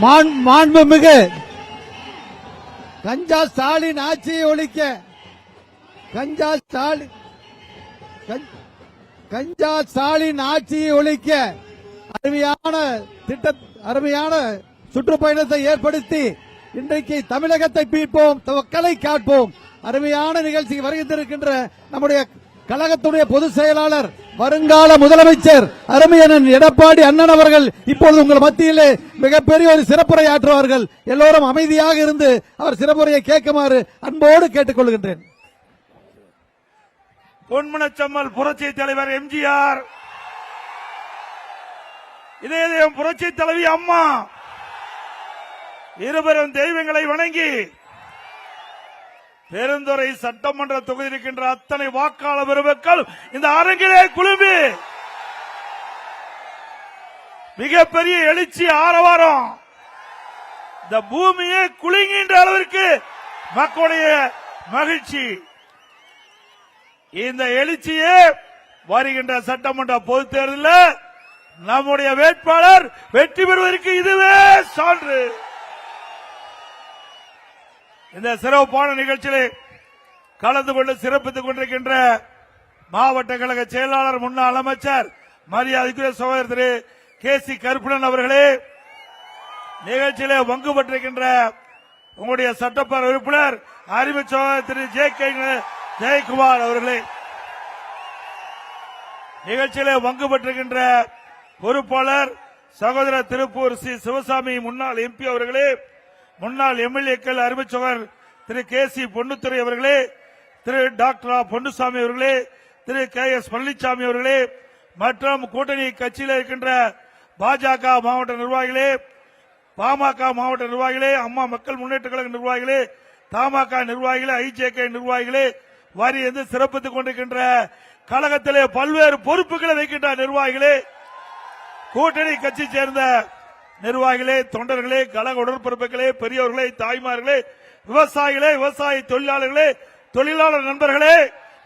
மாண்புமிகு கஞ்சா ஸ்டாலின் ஆட்சியை ஒழிக்க கஞ்சா ஸ்டாலின் ஆட்சியை ஒழிக்க அருமையான சுற்றுப்பயணத்தை ஏற்படுத்தி இன்றைக்கு தமிழகத்தை மீட்போம், மக்களை காப்போம் அருமையான நிகழ்ச்சிக்கு வருகின்றிருக்கின்ற நம்முடைய கழகத்துடைய பொதுச் செயலாளர் வருங்கால முதலமைச்சர் அருமையண்ணன் எடப்பாடி அண்ணன் அவர்கள் இப்பொழுது உங்கள் மத்தியிலே மிகப்பெரிய ஒரு சிறப்புரை ஆற்றுவார்கள். எல்லோரும் அமைதியாக இருந்து அவர் சிறப்புரையை கேட்குமாறு அன்போடு கேட்டுக் கொள்கின்றேன். பொன்மனச்சம்மல் புரட்சி தலைவர் எம்ஜிஆர், இதயம் புரட்சி தலைவி அம்மா இருவரும் தெய்வங்களை வணங்கி பெருந்துறை சட்டமன்ற தொகுதி இருக்கின்ற அத்தனை வாக்காளர் பெருமக்கள் இந்த அரங்கிலே குழுமி மிகப்பெரிய எழுச்சி ஆரவாரம், இந்த பூமியை குலுங்குகின்ற அளவிற்கு மக்களுடைய மகிழ்ச்சி. இந்த எழுச்சியே வருகின்ற சட்டமன்ற பொதுத் தேர்தலில் நம்முடைய வேட்பாளர் வெற்றி பெறுவதற்கு இதுவே சான்று. இந்த சிறப்பான நிகழ்ச்சியில் கலந்து கொண்டு சிறப்பித்துக் கொண்டிருக்கின்ற மாவட்ட கழக செயலாளர் முன்னாள் அமைச்சர் மரியாதைக்குரிய சகோதரர் திரு கே.சி. கருப்பணன் அவர்களே, நிகழ்ச்சியிலே பங்கு பெற்றிருக்கின்ற உங்களுடைய சட்டப்பேரவை உறுப்பினர் அறிவு சகோதரர் திரு ஜெயக்குமார் அவர்களே, நிகழ்ச்சியிலே பங்கு பெற்றிருக்கின்ற பொறுப்பாளர் சகோதரர் திருப்பூர் சி. சிவசாமி முன்னாள் எம்பி அவர்களே, முன்னாள் எம்எல்ஏக்கள் அறிவிச்சவர் திரு கே.சி. பொன்னுத்துறை அவர்களே, திரு டாக்டர் பொன்னுசாமி அவர்களே, திரு கே.எஸ். பழனிசாமி அவர்களே மற்றும் கூட்டணி கட்சியில் இருக்கின்ற பாஜக மாவட்ட நிர்வாகிகளே, பாமக மாவட்ட நிர்வாகிகளே, அம்மா மக்கள் முன்னேற்ற கழக நிர்வாகிகளே, தமாக நிர்வாகிகளே, ஐஜேகே நிர்வாகிகளே, வரி என்று சிறப்பித்துக் கொண்டிருக்கின்ற கழகத்திலே பல்வேறு பொறுப்புகளை வைக்கின்ற நிர்வாகிகளே, கூட்டணி கட்சி சேர்ந்த நிர்வாகிகளே, தொண்டர்களே, கழக உடற்பரப்புகளே, பெரியவர்களே, தாய்மார்களே, விவசாயிகளே, விவசாய தொழிலாளர்களே, தொழிலாளர் நண்பர்களே,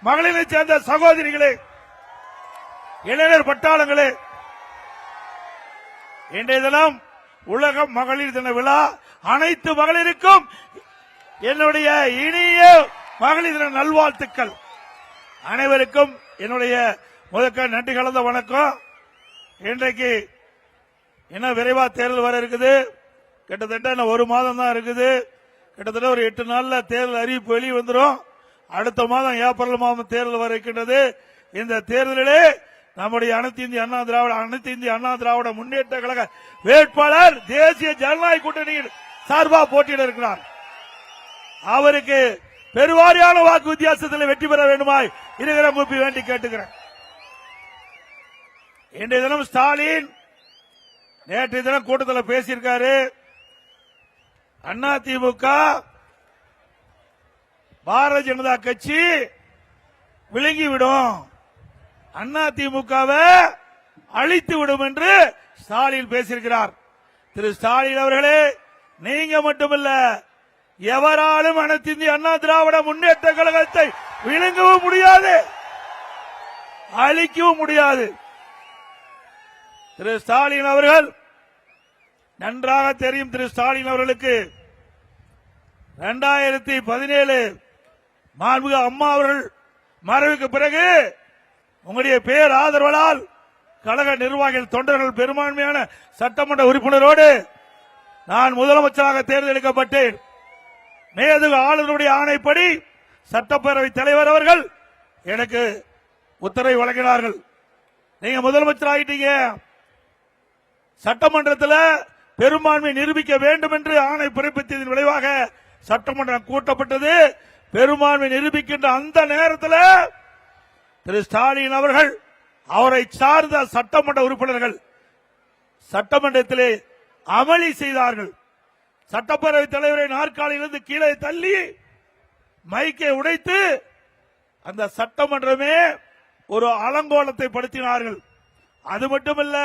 மகளிரை சேர்ந்த சகோதரிகளே, இளைஞர் பட்டாளங்களே, இன்றைய தினம் உலக மகளிர் தின விழா. அனைத்து மகளிருக்கும் என்னுடைய இனிய மகளிர் தின நல்வாழ்த்துக்கள். அனைவருக்கும் என்னுடைய முதற்க நன்றி கலந்த வணக்கம். இன்றைக்கு என்ன விரைவா தேர்தல் வர இருக்குது. கிட்டத்தட்ட ஒரு மாதம் தான் இருக்குது. கிட்டத்தட்ட ஒரு 8 நாள்ல தேர்தல் அறிவிப்பு வெளியே வந்துடும். அடுத்த மாதம் ஏப்ரல் மாதம் தேர்தல் வர இருக்கின்றது. இந்த தேர்தலிலே நம்முடைய அனைத்து இந்திய அண்ணா திராவிட முன்னேற்ற கழக வேட்பாளர் தேசிய ஜனநாயக கூட்டணியின் சார்பாக போட்டியிட இருக்கிறார். அவருக்கு பெருவாரியான வாக்கு வித்தியாசத்தில் வெற்றி பெற வேண்டுமாய் இருக்கிற முப்பி வேண்டி கேட்டுக்கிறேன். இன்றைய தினம் ஸ்டாலின் நேற்றைய தினம் கூட்டத்தில் பேசியிருக்காரு. அதிமுக பாரதிய ஜனதா கட்சி விழுங்கிவிடும், அதிமுகவை அழித்து விடும் என்று ஸ்டாலின் பேசியிருக்கிறார். திரு ஸ்டாலின் அவர்களே, நீங்க மட்டுமல்ல, எவராலும் அனைத்து இந்திய அண்ணா திராவிட முன்னேற்ற கழகத்தை விழுங்கவும் முடியாது, அழிக்கவும் முடியாது. திரு ஸ்டாலின் அவர்கள் நன்றாக தெரியும். திரு ஸ்டாலின் அவர்களுக்கு 2017 மாண்புமிகு அம்மா அவர்கள் மறைவுக்கு பிறகு உங்களுடைய பேர் ஆதரவால் கழக நிர்வாகிகள் தொண்டர்கள் பெரும்பான்மையான சட்டமன்ற உறுப்பினரோடு நான் முதலமைச்சராக தேர்ந்தெடுக்கப்பட்டேன். மேதகு ஆளுநருடைய ஆணைப்படி சட்டப்பேரவை தலைவர் அவர்கள் எனக்கு உத்தரவை வழங்கினார்கள். நீங்க முதலமைச்சர் ஆகிட்டீங்க, சட்டமன்றத்தில் பெரும்பான்மை நிரூபிக்க வேண்டும் என்று ஆணை பிறப்பித்ததன் விளைவாக சட்டமன்றம் கூட்டப்பட்டது. பெரும்பான்மை நிரூபிக்கின்ற அந்த நேரத்தில் திரு ஸ்டாலின் அவர்கள் அவரை சார்ந்த சட்டமன்ற உறுப்பினர்கள் சட்டமன்றத்திலே அமளி செய்தார்கள். சட்டப்பேரவைத் தலைவரை நாற்காலியிலிருந்து கீழே தள்ளி மைக்கை உடைத்து அந்த சட்டமன்றமே ஒரு அலங்கோலத்தை படுத்தினார்கள். அது மட்டுமல்ல,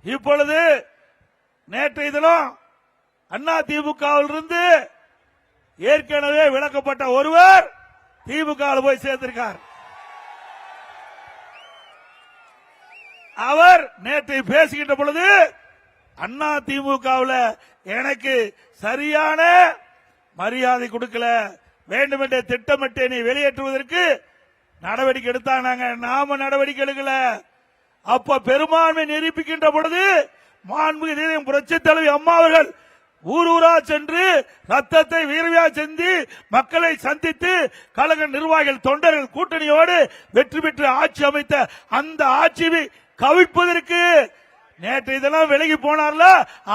இப்பொழுது நேற்றைய தினம் அதிமுகவிலிருந்து ஏற்கனவே விலக்கப்பட்ட ஒருவர் திமுக போய் சேர்ந்திருக்கார். அவர் நேற்று பேசுகின்ற பொழுது அதிமுகவில் எனக்கு சரியான மரியாதை கொடுக்கல, வேண்டுமென்றே திட்டமிட்டு நீ வெளியேற்றுவதற்கு நடவடிக்கை எடுத்தாங்க. நாம நடவடிக்கை எடுக்கல. அப்ப பெரும்பான்மை நிரூபிக்கின்ற பொழுது மாண்புமிகு புரட்சி தலைவி அம்மா அவர்கள் ஊர் ஊரா சென்று ரத்தத்தை வீரவியா செஞ்சு மக்களை சந்தித்து கழக நிர்வாகிகள் தொண்டர்கள் கூட்டணியோடு வெற்றி பெற்று ஆட்சி அமைத்த அந்த ஆட்சியை கவிழ்ப்பதற்கு நேற்று இதெல்லாம் விலகி போனார்ல,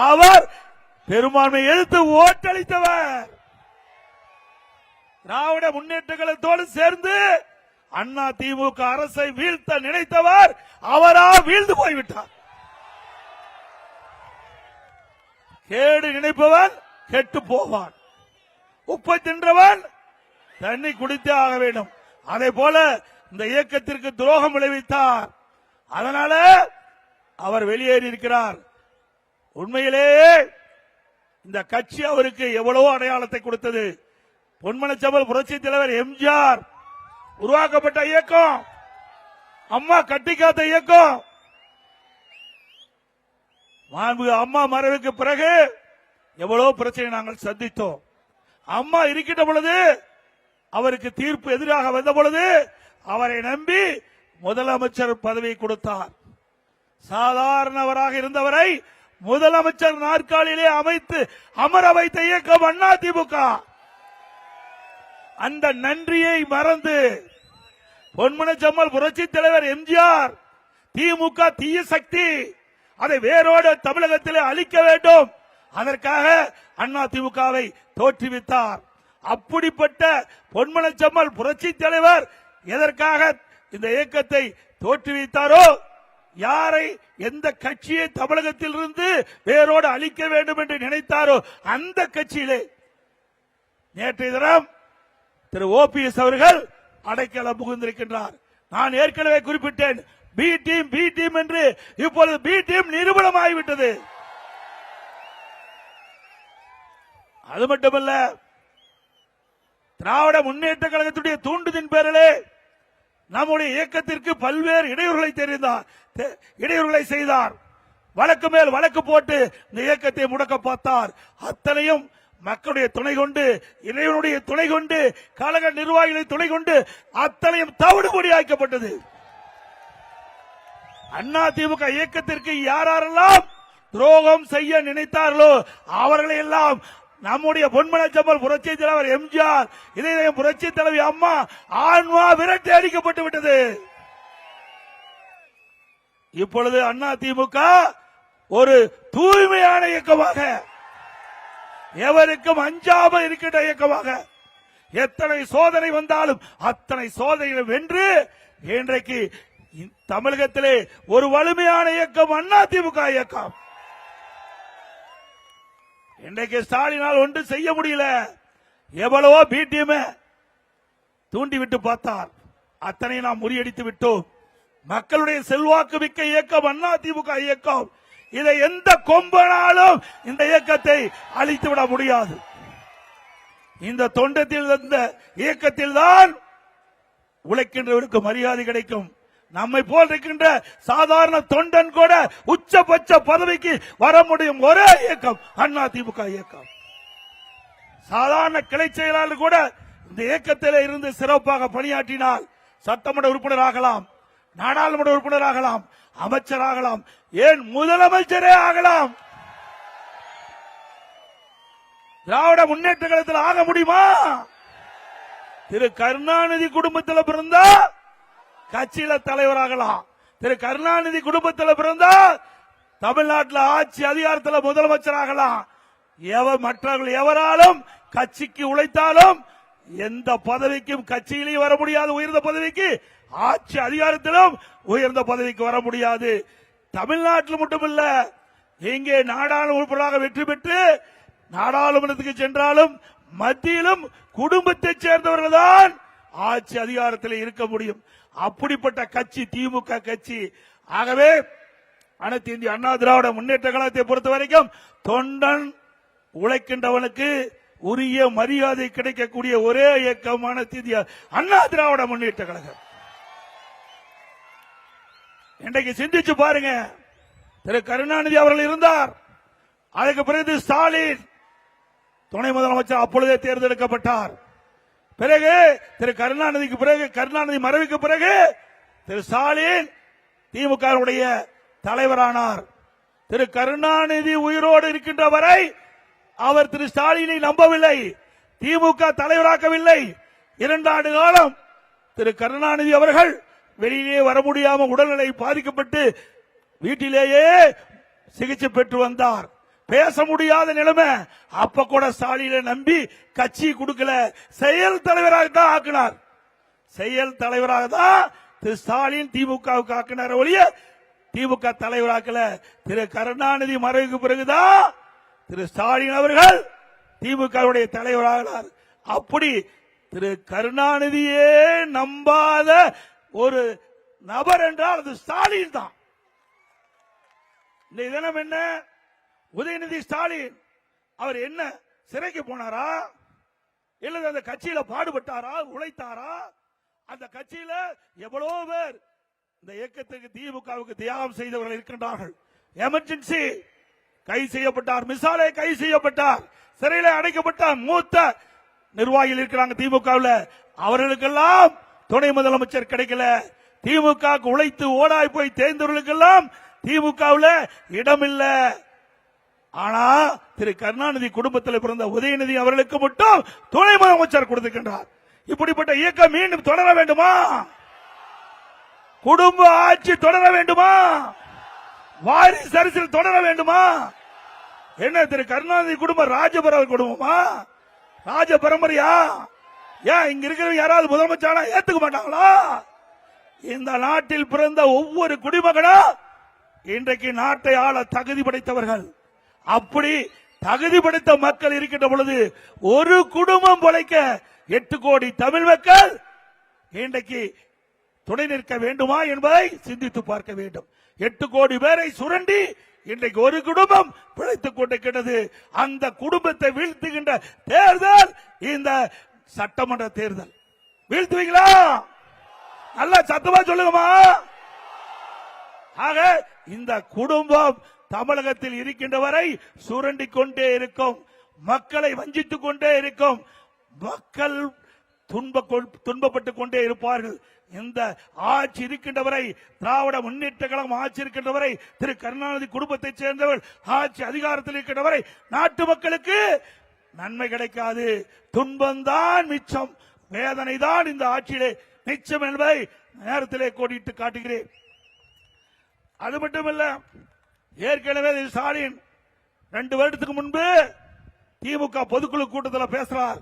அவர் பெரும்பான்மை எதிர்த்து ஓட்டளித்தவர். திராவிட முன்னேற்ற கழகத்தோடு சேர்ந்து அண்ணா திமுக அரசை வீழ்த்த நினைத்தவர் அவரா வீழ்ந்து போய்விட்டார். கேடு நினைப்பவன் கெட்டு போவான், உப்பை தின்றவன் தண்ணி குடித்தே ஆக வேண்டும். அதே போல இந்த இயக்கத்திற்கு துரோகம் விளைவித்தார். அதனால அவர் வெளியேறி இருக்கிறார். உண்மையிலேயே இந்த கட்சி அவருக்கு எவ்வளவோ அடையாளத்தை கொடுத்தது. பொன்மனச்செம்மல் புரட்சி தலைவர் எம்ஜிஆர் உருவாக்கப்பட்ட இயக்கம், அம்மா கட்டிக்காத்த இயக்கம். அம்மா மறைவுக்கு பிறகு எவ்வளவு பிரச்சனை நாங்கள் சந்தித்தோம். அம்மா இருக்கின்ற பொழுது அவருக்கு தீர்ப்பு எதிராக வந்த பொழுது அவரை நம்பி முதலமைச்சர் பதவி கொடுத்தார். சாதாரணவராக இருந்தவரை முதலமைச்சர் நாற்காலியிலே அமைத்து அமர வைத்த இயக்கம் அண்ணா திமுக. அந்த நன்றியை மறந்து பொன்மனச்செம்மல் புரட்சி தலைவர் எம்ஜிஆர் திமுக தீய சக்தி, அதை வேரோடு தமிழகத்திலே அழிக்க வேண்டும், அதற்காக அண்ணா திமுகவை தோற்றுவித்தார். அப்படிப்பட்ட பொன்மனச்செம்மல் புரட்சி தலைவர் எதற்காக இந்த இயக்கத்தை தோற்றுவித்தாரோ, யாரை எந்த கட்சியை தமிழகத்தில் இருந்து வேரோடு அழிக்க வேண்டும் என்று நினைத்தாரோ அந்த கட்சியிலே நேற்றைய தினம் திரு ஓபிஎஸ் அவர்கள் அடைக்கலம் புகுந்திருக்கின்றார். நான் ஏற்கனவே குறிப்பிட்டேன், பி டீம் என்று இப்பொழுது பி டீம் நிரூபணமாகிவிட்டது. அது மட்டுமல்ல, திராவிட முன்னேற்ற கழகத்துடைய தூண்டுதின் பேரிலே நம்முடைய இயக்கத்திற்கு பல்வேறு இடையூறுகளை செய்தார். வழக்கு மேல் வழக்கு போட்டு இந்த இயக்கத்தை முடக்க பார்த்தார். அத்தனையும் மக்களுடைய துணை கொண்டு, இறைவனுடைய துணை கொண்டு, கழக நிர்வாகிகளை துணை கொண்டு அத்தனையும் தவிடுபொடியாக்கப்பட்டது. அண்ணா திமுக இயக்கத்திற்கு யாரெல்லாம் துரோகம் செய்ய நினைத்தார்களோ அவர்களை எல்லாம் நம்முடைய பொன்மனச்செம்மல் புரட்சி தலைவர் எம்ஜிஆர், இதயம் புரட்சி தலைவி அம்மா ஆன்மா விரட்டி அடிக்கப்பட்டு விட்டது. இப்பொழுது அண்ணா திமுக ஒரு தூய்மையான இயக்கமாக, எவருக்கும் அஞ்சாமல் இருக்கின்ற இயக்கமாக, எத்தனை சோதனை வந்தாலும் அத்தனை சோதனைகளை வென்று இன்றைக்கு தமிழகத்திலே ஒரு வலிமையான இயக்கம் அண்ணா திமுக இயக்கம். இன்றைக்கு ஸ்டாலினால் ஒன்று செய்ய முடியல, எவ்வளவோ பிடிஎம் தூண்டிவிட்டு பார்த்தார், அத்தனை நாம் முறியடித்து விட்டோம். மக்களுடைய செல்வாக்கு மிக்க இயக்கம் அண்ணா திமுக இயக்கம். இதை எந்த கொம்பனாலும் இந்த இயக்கத்தை அழித்துவிட முடியாது. இந்த தொண்டத்தில் இந்த இயக்கத்தில் தான் உழைக்கின்றவருக்கு மரியாதை கிடைக்கும். நம்மை போல் இருக்கின்ற சாதாரண தொண்டன் கூட உச்சபட்ச பதவிக்கு வர முடியும் ஒரே இயக்கம் அண்ணா திமுக இயக்கம். சாதாரண கிளை செயலாளர் கூட இந்த இயக்கத்தில் இருந்து சிறப்பாக பணியாற்றினால் சட்டமன்ற உறுப்பினர் ஆகலாம், நாடாளுமன்ற உறுப்பினர் ஆகலாம், அமைச்சர் ஆகலாம், ஏன் முதலமைச்சரே ஆகலாம். திராவிட முன்னேற்ற கழகத்தில் ஆக முடியுமா? திரு கருணாநிதி குடும்பத்தில் பிறந்தா கட்சியில தலைவராகலாம். திரு கருணாநிதி குடும்பத்தில் பிறந்தா தமிழ்நாட்டில் ஆட்சி அதிகாரத்தில் முதலமைச்சராகலாம். மற்றவர்கள் எவராலும் கட்சிக்கு உழைத்தாலும் எந்த பதவிக்கும் கட்சியிலேயும் வர முடியாது. உயர்ந்த பதவிக்கு, ஆட்சி அதிகாரத்திலும் உயர்ந்த பதவிக்கு வர முடியாது. தமிழ்நாட்டில் மட்டுமல்ல, இங்கே நாடாளுமன்ற உறுப்பினராக வெற்றி பெற்று நாடாளுமன்றத்துக்கு சென்றாலும் மத்தியிலும் குடும்பத்தைச் சேர்ந்தவர்கள் தான் ஆட்சி அதிகாரத்தில் இருக்க முடியும். அப்படிப்பட்ட கட்சி திமுக கட்சி. ஆகவே அனைத்து இந்திய அண்ணா திராவிட முன்னேற்ற கழகத்தை பொறுத்த வரைக்கும் தொண்டன் உழைக்கின்றவனுக்கு உரிய மரியாதை கிடைக்கக்கூடிய ஒரே இயக்கமான இந்திய அண்ணா திராவிட முன்னேற்ற கழகம். இன்றைக்கு சிந்திச்சு பாருங்க, திரு கருணாநிதி அவர்கள் இருந்தார், அதுக்கு பிறகு ஸ்டாலின் துணை முதலமைச்சர் அப்பொழுதே தேர்ந்தெடுக்கப்பட்டார். பிறகு திரு கருணாநிதிக்கு பிறகு கருணாநிதி மறைவுக்கு பிறகு திரு ஸ்டாலின் திமுக தலைவரானார். திரு கருணாநிதி உயிரோடு இருக்கின்ற வரை அவர் திரு ஸ்டாலினை நம்பவில்லை, திமுக தலைவராக்கவில்லை. 2 ஆண்டு காலம் திரு கருணாநிதி அவர்கள் வெளியிலே வர முடியாமல் உடல்நிலை பாதிக்கப்பட்டு வீட்டிலேயே சிகிச்சை பெற்று வந்தார். பேச முடியாத நிலைமை. அப்ப கூட ஸ்டாலினை நம்பி கட்சி கொடுக்கல, செயல் தலைவராக தான் ஆக்கினார். செயல் தலைவராக தான் திரு ஸ்டாலின் திமுகவுக்கு ஆக்கினார் ஒழிய திமுக தலைவராக்கல. திரு கருணாநிதி மறைவுக்கு பிறகுதான் திரு ஸ்டாலின் அவர்கள் திமுக தலைவராகிறார். அப்படி திரு கருணாநிதியே நம்பாத ஒரு நபர் என்றால் அது ஸ்டாலின் தான். இந்த தினம் என்ன, உதயநிதி ஸ்டாலின் அவர் என்ன சிறைக்கு போனாரா, இல்ல அந்த கட்சியில பாடுபட்டாரா, உழைத்தாரா? அந்த கட்சியில எவ்வளவு பேர் இந்த இயக்கத்துக்கு திமுகவுக்கு தியாகம் செய்தவர்கள் இருக்கின்றார்கள். எமர்ஜென்சி கைது செய்யப்பட்டார், மிசாலே கைது செய்யப்பட்டார், சிறையில் அடைக்கப்பட்டார், மூத்த நிர்வாகிகள் இருக்கிறாங்க திமுகவில். அவர்களுக்கெல்லாம் துணை முதலமைச்சர் கிடைக்கல. திமுக உழைத்து ஓடாய் போய் தேர்ந்தவர்களுக்கெல்லாம் திமுகவில் இடமில்ல. ஆனா திரு கருணாநிதி குடும்பத்தில் பிறந்த உதயநிதி அவர்களுக்கு மட்டும் துணை முதலமைச்சர் கொடுத்திருக்கின்றார். இப்படிப்பட்ட இயக்கம் மீண்டும் தொடர வேண்டுமா? குடும்ப ஆட்சி தொடர வேண்டுமா? வாரிசு அரசியல் தொடர வேண்டுமா? என்ன திரு கருணாநிதி குடும்பம் ராஜபரம்பரை குடும்பமா, ராஜ பரம்பரையா? ஏன் இங்க இருக்கிற யாராவது முதலமைச்சரா ஏத்துக்க மாட்டாங்களா? இந்த நாட்டில் பிறந்த ஒவ்வொரு குடிமகனும் இன்றைக்கு நாட்டை ஆள தகுதி படைத்தவர்கள். அப்படி தகுதி படைத்த மக்கள் இருக்கின்ற பொழுது ஒரு குடும்பம் பொழைக்க 8 கோடி தமிழ் மக்கள் இன்றைக்கு துணை நிற்க வேண்டுமா என்பதை சிந்தித்து பார்க்க வேண்டும். 8 கோடி பேரை சுரண்டி இன்றைக்கு ஒரு குடும்பம் பிழைத்துக் கொண்டிருக்கிறது. அந்த குடும்பத்தை வீழ்த்துகின்ற தேர்தல் இந்த சட்டமன்ற தேர்தல். வீழ்த்துவீங்களா? நல்ல சத்தமா சொல்லுங்கம்மா. ஆக இந்த குடும்பம் தமிழகத்தில் இருக்கின்ற வரை சுரண்டி கொண்டே இருக்கும், மக்களை வஞ்சித்துக் கொண்டே இருக்கும், மக்கள் துன்பப்பட்டுக் கொண்டே இருப்பார்கள். இந்த ஆட்சி இருக்கின்றவரை, திராவிட முன்னேற்ற கழகம் ஆட்சி இருக்கின்றவரை, திரு கருணாநிதி குடும்பத்தைச் சேர்ந்தவர்கள் ஆட்சி அதிகாரத்தில் இருக்கின்றவரை நாட்டு மக்களுக்கு நன்மை கிடைக்காது, துன்பம்தான் மிச்சம், வேதனை தான் இந்த ஆட்சியிலே மிச்சம் என்பதை நேரத்திலே கோடிட்டு காட்டுகிறேன். அது மட்டுமல்ல, ஏற்கனவே ஸ்டாலின் 2 வருடத்துக்கு முன்பு திமுக பொதுக்குழு கூட்டத்தில் பேசுறார்.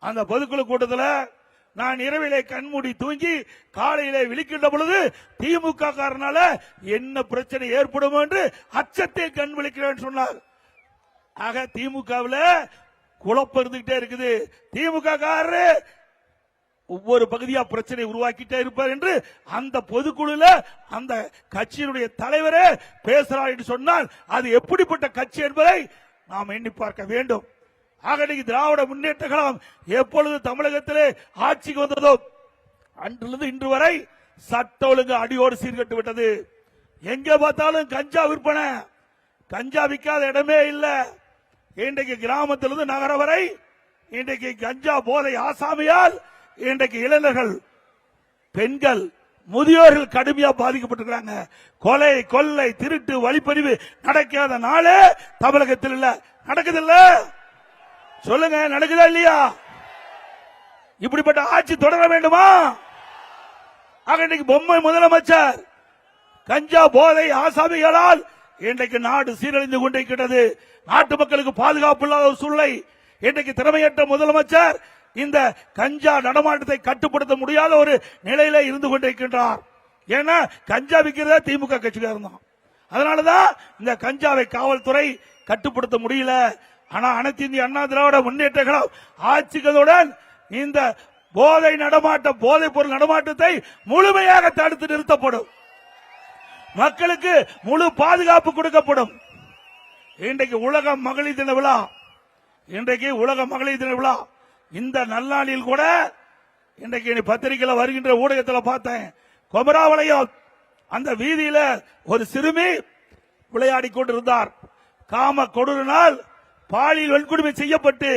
அந்த பொதுக்குழு கூட்டத்தில் நான் இரவிலே கண்மூடி தூங்கி காலையிலே விழிக்கின்ற பொழுது திமுக காரனால என்ன பிரச்சனை ஏற்படும் என்று அச்சத்தில் கண் விழிக்கிறேன் சொன்னார். ஆக திமுகவில் குழப்பம் இருந்துகிட்டே இருக்குது. திமுக காரரு ஒவ்வொரு பகுதியா பிரச்சனை உருவாக்கிட்டே இருப்பார் என்று அந்த பொதுக்குழுல அந்த கட்சியினுடைய தலைவரே பேசுறார் என்று சொன்னால் அது எப்படிப்பட்ட கட்சி என்பதை நாம் எண்ணி பார்க்க வேண்டும். ஆக திராவிட முன்னேற்ற கழகம் எப்பொழுது தமிழகத்திலே ஆட்சிக்கு வந்ததோ அன்றிலிருந்து இன்று வரை சட்ட ஒழுங்கு அடியோடு சீர்கட்டு விட்டது. எங்க பார்த்தாலும் கஞ்சா விற்பனை, கஞ்சா விற்காத இடமே இல்லை. இன்றைக்கு கிராமத்திலிருந்து நகரம் வரை இன்றைக்கு கஞ்சா போதை ஆசாமியால் இன்றைக்கு இளைஞர்கள், பெண்கள், முதியோர்கள் கடுமையா பாதிக்கப்பட்டிருக்கிறாங்க. கொலை, கொள்ளை, திருட்டு, வழிப்பறிவு நடக்காத நாளே தமிழகத்தில் இல்ல. நடக்குது இல்ல? சொல்லுங்க, நடக்குதா இல்லையா? இப்படிப்பட்ட ஆட்சி தொடர வேண்டுமா? ஆக இன்றைக்கு பொம்மை முதலமைச்சர் கஞ்சா போதை ஆசாமிகளால் இன்றைக்கு நாடு சீரழிந்து கொண்டிருக்கிறது. நாட்டு மக்களுக்கு பாதுகாப்பு இல்லாத ஒரு சூழ்நிலை. இன்றைக்கு திறமையற்ற முதலமைச்சர் இந்த கஞ்சா நடமாட்டத்தை கட்டுப்படுத்த முடியாத ஒரு நிலையில இருந்து கொண்டிருக்கின்றார். ஏன்னா கஞ்சா விற்கிறதா திமுக கட்சிக்காரர் தான். அதனாலதான் இந்த கஞ்சாவை காவல்துறை கட்டுப்படுத்த முடியல. ஆனா அனைத்து இந்திய அண்ணா திராவிட முன்னேற்ற கழகம் ஆட்சிகளுடன் இந்த போதை நடமாட்டம், போதைப் பொருள் நடமாட்டத்தை முழுமையாக தடுத்து நிறுத்தப்படும். மக்களுக்கு முழு பாதுகாப்பு கொடுக்கப்படும். இன்றைக்கு உலக மகளிர் தின விழா, இன்றைக்கு உலக மகளிர் தின விழா. இந்த நல்லாளில் கூட இன்றைக்கு பத்திரிகையில் வருகின்ற ஊடகத்தில் பார்த்தேன், குமராவளையம் அந்த வீதியில ஒரு சிறுமி விளையாடி கொண்டிருந்தார். காம கொடூரனால் பாலியல் வன்கொடுமை செய்யப்பட்டு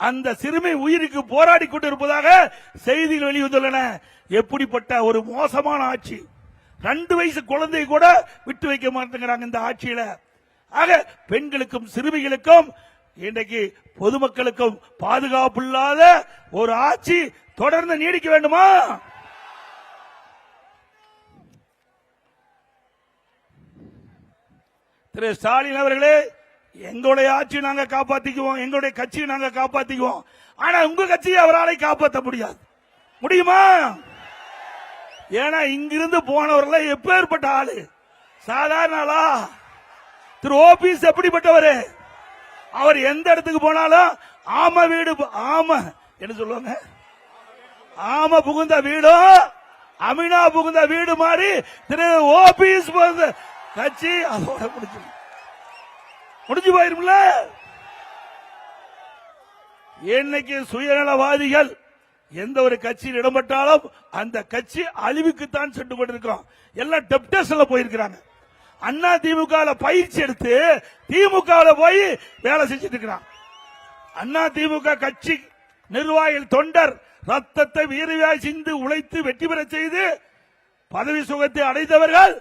அந்த சிறுமி உயிருக்கு போராடி கொண்டிருப்பதாக செய்திகள் வெளிவந்துள்ளன. எப்படிப்பட்ட ஒரு மோசமான ஆட்சி! 2 வயசு குழந்தை கூட விட்டு வைக்க மாட்டேங்கிறாங்க இந்த ஆட்சியில. ஆக பெண்களுக்கும் சிறுமிகளுக்கும் இன்றைக்கு பொதுமக்களுக்கும் பாதுகாப்பு இல்லாத ஒரு ஆட்சி தொடர்ந்து நீடிக்க வேண்டுமா? திரு ஸ்டாலின் அவர்களே, எங்களுடைய ஆட்சி நாங்க காப்பாத்திக்குவோம், எங்களுடைய கட்சியை நாங்க காப்பாத்திக்குவோம். ஆனா உங்க கட்சியை அவரால் காப்பாற்ற முடியாது. முடியுமா? ஏன்னா இங்கிருந்து போனவர்கள் எப்பேற்பட்ட ஆளு, சாதாரண ஆளா? திரு ஓபிஎஸ் எப்படிப்பட்டவர்? அவர் எந்த இடத்துக்கு போனாலும் ஆம வீடு, ஆம என்ன சொல்லுவாங்க, ஆம புகுந்த வீடும் அமினா புகுந்த வீடு மாதிரி திரு ஓபிஎஸ் கட்சி அதோட முடிஞ்சு போயிரும்ல. இன்னைக்கு சுயநலவாதிகள் எந்த ஒரு கட்சியில் இடம்பெற்றாலும் அந்த கட்சி அழிவுக்குத்தான் சென்று கொண்டிருக்கிறோம். எல்லாம் டெப்டேஷன்ல போயிருக்கிறாங்க. அண்ணா திமுக பயிற்சி எடுத்து திமுக போய் வேலை செஞ்சிட்டு இருக்கிறான். அண்ணா திமுக கட்சி நிர்வாகிகள் தொண்டர் ரத்தத்தை வீரவாய் சிந்து உழைத்து வெற்றி பெற செய்து பதவி சுகத்தை அடைந்தவர்கள்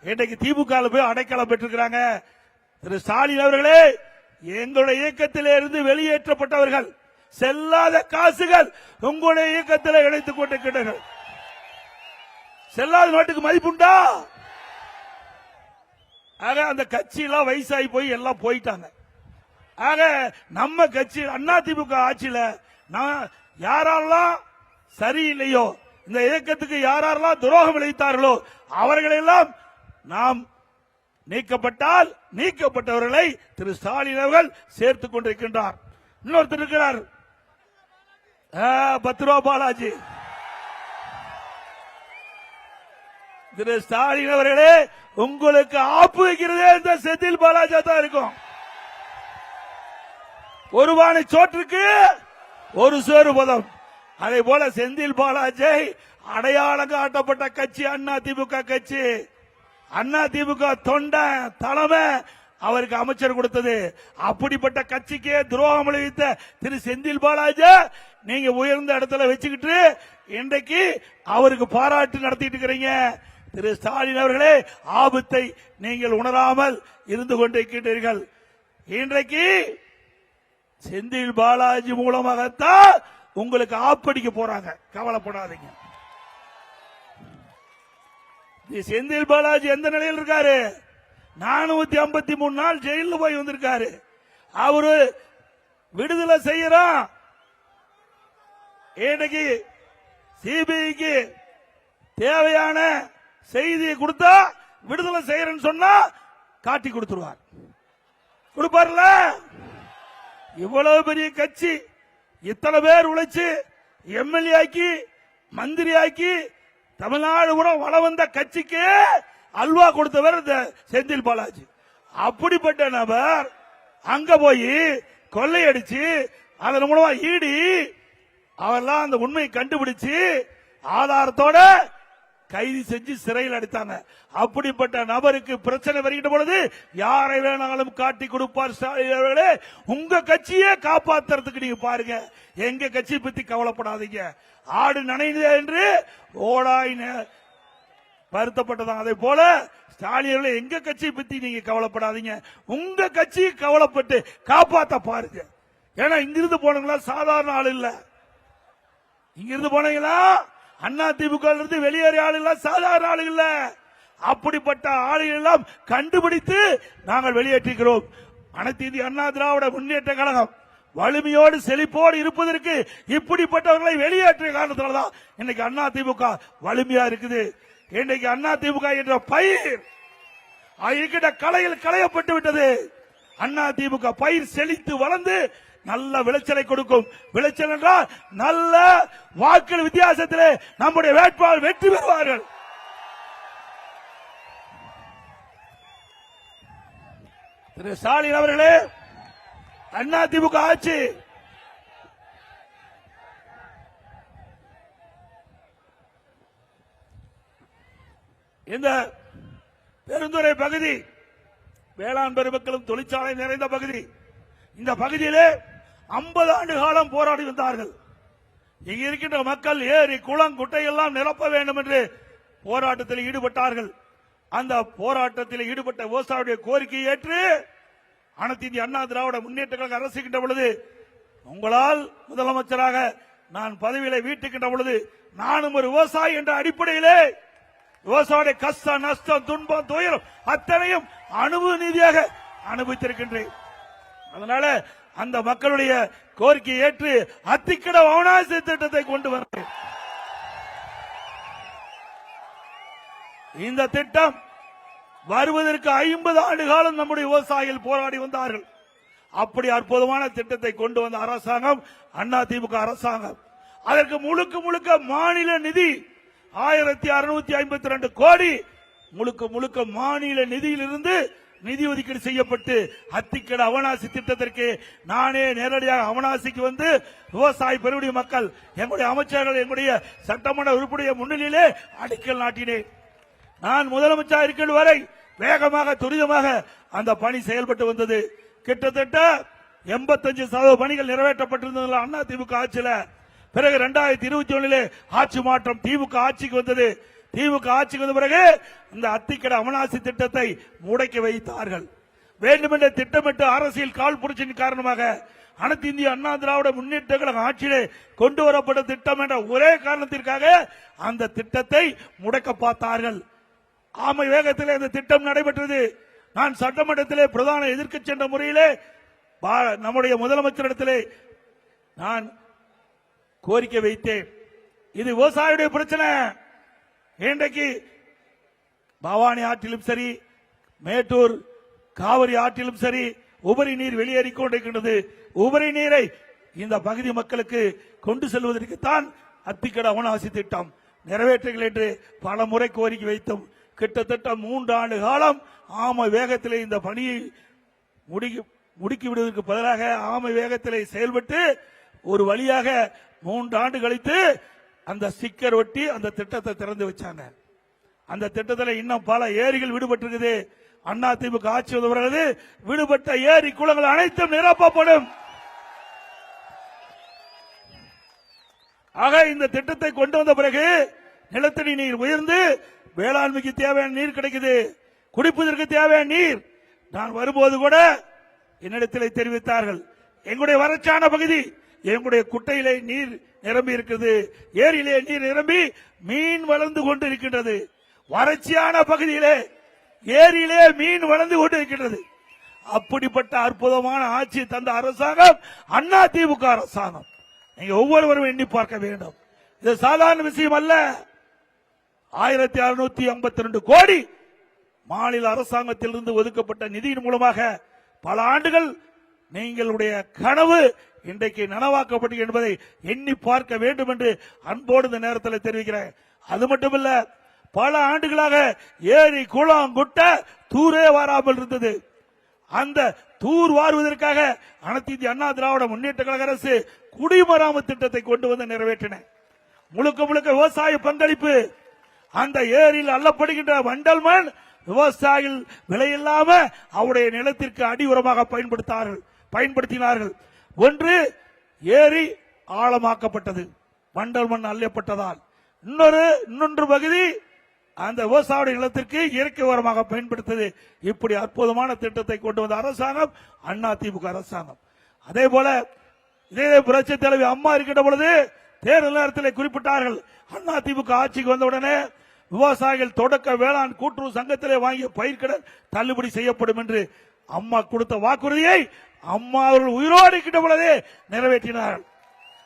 இன்றைக்கு திமுக போய் அடைக்கலம் பெற்றிருக்கிறாங்க. திரு ஸ்டாலின் அவர்களே, எங்களுடைய இயக்கத்திலே இருந்து வெளியேற்றப்பட்டவர்கள் செல்லாத காசுகள் உங்களுடைய இயக்கத்தில் இணைத்துக் கொண்டிருக்கிறார்கள். செல்லாத நோட்டுக்கு மதிப்புண்டா? ஆக அந்த கட்சியெல்லாம் வயசாகி போய் எல்லாம் போயிட்டாங்க. ஆக நம்ம கட்சி அதிமுக ஆட்சியில யாரெல்லாம் சரியில்லையோ, இந்த இயக்கத்துக்கு யாரெல்லாம் துரோகம் விளைவித்தார்களோ அவர்களெல்லாம் நாம் நீக்கப்பட்டால் நீக்கப்பட்டவர்களை திரு ஸ்டாலின் அவர்கள் சேர்த்துக் கொண்டிருக்கின்றார். இன்னொருத்தர் இருக்கிறார், 10 ரூபா பாலாஜி. திரு ஸ்டாலின் அவர்களே, உங்களுக்கு ஆப்பு வைக்கிறதே இந்த செந்தில் பாலாஜி தான் இருக்கும். ஒரு பானை சோற்றுக்கு ஒரு சேரு பதம். அதே போல செந்தில் பாலாஜி அடையாளம் காட்டப்பட்ட கட்சி அதிமுக கட்சி. அதிமுக தொண்டை தலைமை அவருக்கு அமைச்சர் கொடுத்தது. அப்படிப்பட்ட கட்சிக்கே துரோகம் விளைவித்த திரு செந்தில் பாலாஜி நீங்க உயர்ந்த இடத்துல வச்சுக்கிட்டு இன்றைக்கு அவருக்கு பாராட்டு நடத்திட்டு இருக்கிறீங்க. திரு ஸ்டாலின் அவர்களே, ஆபத்தை நீங்கள் உணராமல் இருந்து கொண்டிருக்கின்றீர்கள். இன்றைக்கு செந்தில் பாலாஜி மூலமாகத்தான் உங்களுக்கு ஆப்படிக்க போறாங்க. கவலைப்படாதீங்க. செந்தில் பாலாஜி எந்த நிலையில் இருக்காரு? 453 நாள் ஜெயிலில் போய் வந்திருக்காரு. அவரு விடுதலை செய்யறான். இன்னைக்கு சிபிஐக்கு தேவையான செய்தியை கொடுத்தா விடுதலை செய்யறேன்னு சொன்னா காட்டி கொடுத்துருவார். கொடுப்பார்ல? இவ்வளவு பெரிய கட்சி, இத்தனை பேர் உழைச்சு எம்எல்ஏ ஆக்கி மந்திரி ஆக்கி தமிழ்நாடு கூட வள வந்த கட்சிக்கு அல்வா கொடுத்தவர் இந்த செந்தில் பாலாஜி. அப்படிப்பட்ட நபர் அங்க போய் கொள்ளையடிச்சு அதன் மூலமா ஈடி அவெல்லாம் அந்த உண்மையை கண்டுபிடிச்சு ஆதாரத்தோட கைது செஞ்சு சிறையில் அடைத்தாங்க. அப்படிப்பட்ட நபருக்கு பிரச்சனை வருகின்ற பொழுது யாரை வேணாலும் காட்டி கொடுப்பார் ஸ்டாலின் அவர்களே. உங்க கட்சியே காப்பாத்துறதுக்கு நீங்க பாருங்க. எங்க கட்சி பத்தி கவலைப்படாதீங்க. ஆடு நனைந்தது என்று ஓடாய் வருத்தப்பட்டதான். அதே போல ஸ்டாலின் எங்க கட்சியை பத்தி நீங்க கவலைப்படாதீங்க. உங்க கட்சியை கவலைப்பட்டு காப்பாத்த பாருங்க. ஏன்னா இங்கிருந்து போனீங்களா சாதாரண ஆள் இல்ல. இங்கிருந்து போனீங்களா அதிமுக இருந்து வெளியேறிய ஆளுகள் சாதாரண ஆளுகள் இல்ல. அப்படிப்பட்ட ஆளுகள் எல்லாம் கண்டுபிடித்து நாங்கள் வெளியேற்றுகிறோம். அனைத்து இந்திய அண்ணா திராவிட முன்னேற்ற கழகம் வலிமையோடு செழிப்போடு இருப்பதற்கு இப்படிப்பட்டவர்களை வெளியேற்றிய காரணத்தினால்தான் இன்னைக்கு அதிமுக வலிமையா இருக்குது. இன்னைக்கு அதிமுக என்ற பயிர் இருக்கின்ற கலையில் களையப்பட்டு விட்டது. அதிமுக பயிர் செழித்து வளர்ந்து நல்ல விளைச்சலை கொடுக்கும். விளைச்சல் என்றால் நல்ல வாக்கு வித்தியாசத்திலே நம்முடைய வேட்பாளர் வெற்றி பெறுவார்கள். திரு ஸ்டாலின் அவர்களே, அதிமுக ஆட்சி இந்த பெருந்துறை பகுதி வேளாண் பெருமக்களும் தொழிற்சாலை நிறைந்த பகுதி. இந்த பகுதியிலே 50 ஆண்டு காலம் போராடி வந்தார்கள். இங்க இருக்கின்ற மக்கள் ஏரி குளம் குட்டை எல்லாம் நிரப்ப வேண்டும் என்று போராட்டத்தில் ஈடுபட்டார்கள். அந்த போராட்டத்தில் ஈடுபட்ட விவசாயியுடைய கோரிக்கையை ஏற்று அனைத்து இந்திய அண்ணா திராவிட முன்னேற்ற கழக அரசுகின்ற பொழுது, உங்களால் முதலமைச்சராக நான் பதவியில வீட்டுக்கின்ற பொழுது நானும் ஒரு விவசாயி என்ற அடிப்படையிலே விவசாய கஷ்டம் நஷ்டம் துன்பம் துயரம் அத்தனையும் அனுபவ நீதியாக அனுபவித்திருக்கின்றேன். அதனால அந்த மக்களுடைய கோரிக்கையை ஏற்று அத்திக்கட அவனாசி திட்டத்தை கொண்டு வந்தேன். இந்த திட்டம் வருவதற்கு 50 ஆண்டு காலம் நம்முடைய விவசாயிகள் போராடி வந்தார்கள். அப்படி அற்புதமான திட்டத்தை கொண்டு வந்த அரசாங்கம் அதிமுக அரசாங்கம். அதற்கு முழுக்க முழுக்க மாநில நிதி 1652 கோடி முழுக்க முழுக்க மாநில நிதியிலிருந்து நிதி ஒதுக்கீடு செய்யப்பட்டு அத்திக்கட அவனாசி திட்டத்திற்கு நானே நேரடியாக அவனாசிக்கு வந்து விவசாய பெருங்குடி மக்கள் எங்களுடைய அமைச்சர்கள் எங்களுடைய சட்டமன்ற உறுப்பினர் முன்னிலையிலே அடிக்கல் நாட்டினேன். நான் முதலமைச்சர் இருக்கின்ற வரை வேகமாக துரிதமாக அந்த பணி செயல்பட்டு வந்தது. கிட்டத்தட்ட 85% பணிகள் நிறைவேற்றப்பட்டிருந்தது அண்ணா திமுக ஆட்சியில். பிறகு 2021 ஆட்சி மாற்றம் திமுக ஆட்சிக்கு வந்தது. திமுக ஆட்சிக்கு வந்த பிறகு இந்த அத்திக்கட அவனாசி திட்டத்தை முடக்கி வைத்தார்கள். வேண்டுமென்றே திட்டமிட்டு அரசியல் கால் புரட்சியின் காரணமாக அனைத்து இந்திய அண்ணா திராவிட முன்னேற்ற கழக ஆட்சியிலே கொண்டு வரப்பட்ட திட்டம் என்ற ஒரே காரணத்திற்காக அந்த திட்டத்தை முடக்க பார்த்தார்கள். ஆமை வேகத்திலே இந்த திட்டம் நடைபெற்றது. நான் சட்டமன்றத்திலே பிரதான எதிர்க்கட்சி என்ற முறையிலே நம்முடைய முதலமைச்சரிடத்திலே நான் கோரிக்கை வைத்தேன். இது விவசாயியுடைய பிரச்சனை. இன்றைக்கு பவானி ஆற்றிலும் சரி, மேட்டூர் காவிரி ஆற்றிலும் சரி உபரி நீர் வெளியேறிக் கொண்டிருக்கின்றது. உபரி நீரை இந்த பகுதி மக்களுக்கு கொண்டு செல்வதற்குத்தான் அத்திக்கட அவனாசி திட்டம் நிறைவேற்றுங்கள் என்று பல முறை கோரிக்கை வைத்தோம். கிட்டத்தட்ட 3 ஆண்டு காலம் ஆமை வேகத்திலே இந்த பணியை முடுக்கி விடுவதற்கு பதிலாக ஆமை வேகத்திலே செயல்பட்டு ஒரு வழியாக 3 ஆண்டு கழித்து அந்த ஸ்டிக்கர் ஒட்டி அந்த திட்டத்தை திறந்து வச்சாங்க. அந்த திட்டத்தில் இன்னும் பல ஏரிகள் விடுபட்டிருக்குது. அண்ணா திமுக ஆட்சி வருகிறது, விடுபட்ட ஏரி குளங்கள் அனைத்தும் நிரப்பப்படும். ஆக இந்த திட்டத்தை கொண்டு வந்த பிறகு நிலத்தடி நீர் உயர்ந்து வேளாண்மைக்கு தேவையான நீர் கிடைக்குது, குடிப்பதற்கு தேவையான நீர். நான் வரும்போது கூட என்னிடத்தில் தெரிவித்தார்கள், எங்களுடைய வறட்சியான பகுதி, எங்களுடைய குட்டையிலே நீர் நிரம்பி இருக்கிறது, ஏரியிலே நீர் நிரம்பி மீன் வளர்ந்து கொண்டு இருக்கின்றது. வறட்சியான பகுதியிலே ஏரியிலே மீன் வளர்ந்து கொண்டு இருக்கின்றது. அப்படிப்பட்ட அற்புதமான ஆட்சி தந்த அரசாங்கம் அண்ணா திமுக அரசாங்கம். நீங்க ஒவ்வொருவரும் எண்ணி பார்க்க வேண்டும். இது சாதாரண விஷயம் அல்ல. 1652 கோடி மாநில அரசாங்கத்திலிருந்து ஒதுக்கப்பட்ட நிதியின் மூலமாக பல ஆண்டுகள் நீங்களுடைய கனவு இன்றைக்கு நனவாக்கப்பட்டு என்பதை எண்ணி பார்க்க வேண்டும் என்று அன்போடு இந்த நேரத்தில் தெரிவிக்கிறேன். அது மட்டுமல்ல, பல ஆண்டுகளாக ஏரி குளம் குட்ட தூரே வாராமல் இருந்தது. அந்த தூர் வாருவதற்காக அனைத்து இந்திய அண்ணா திராவிட முன்னேற்ற கழக அரசு குடிமராமத்து திட்டத்தை கொண்டு வந்து நிறைவேற்றின. முழுக்க முழுக்க விவசாய பங்களிப்பு. அந்த ஏரியில் அள்ளப்படுகின்ற வண்டல் மண் விவசாயிகள் விலையில்லாம அவருடைய நிலத்திற்கு அடி உரமாக பயன்படுத்தினார்கள். ஒன்று, ஏரி ஆழமாக்கப்பட்டது, வண்டல் மண் அள்ளப்பட்டதால். இன்னொன்று பகுதி அந்த விவசாய நிலத்திற்கு இயற்கை உரமாக பயன்படுத்தது. இப்படி அற்புதமான திட்டத்தை கொண்டு வந்த அரசாங்கம் அண்ணா திமுக அரசாங்கம். அதே போல இதே புரட்சி தலைவி அம்மா இருக்கின்ற பொழுது தேர்தல் நேரத்தில் குறிப்பிட்டார்கள், அண்ணா திமுக ஆட்சிக்கு வந்தவுடனே விவசாயிகள் தொடக்க வேளாண் கூட்டுறவு சங்கத்திலே வாங்கிய பயிர்க்கடன் தள்ளுபடி செய்யப்படும் என்று அம்மா கொடுத்த வாக்குறுதியை அம்மா அவர்கள் உயிரோடு இருக்கின்ற பொழுதே நிறைவேற்றினார்கள்.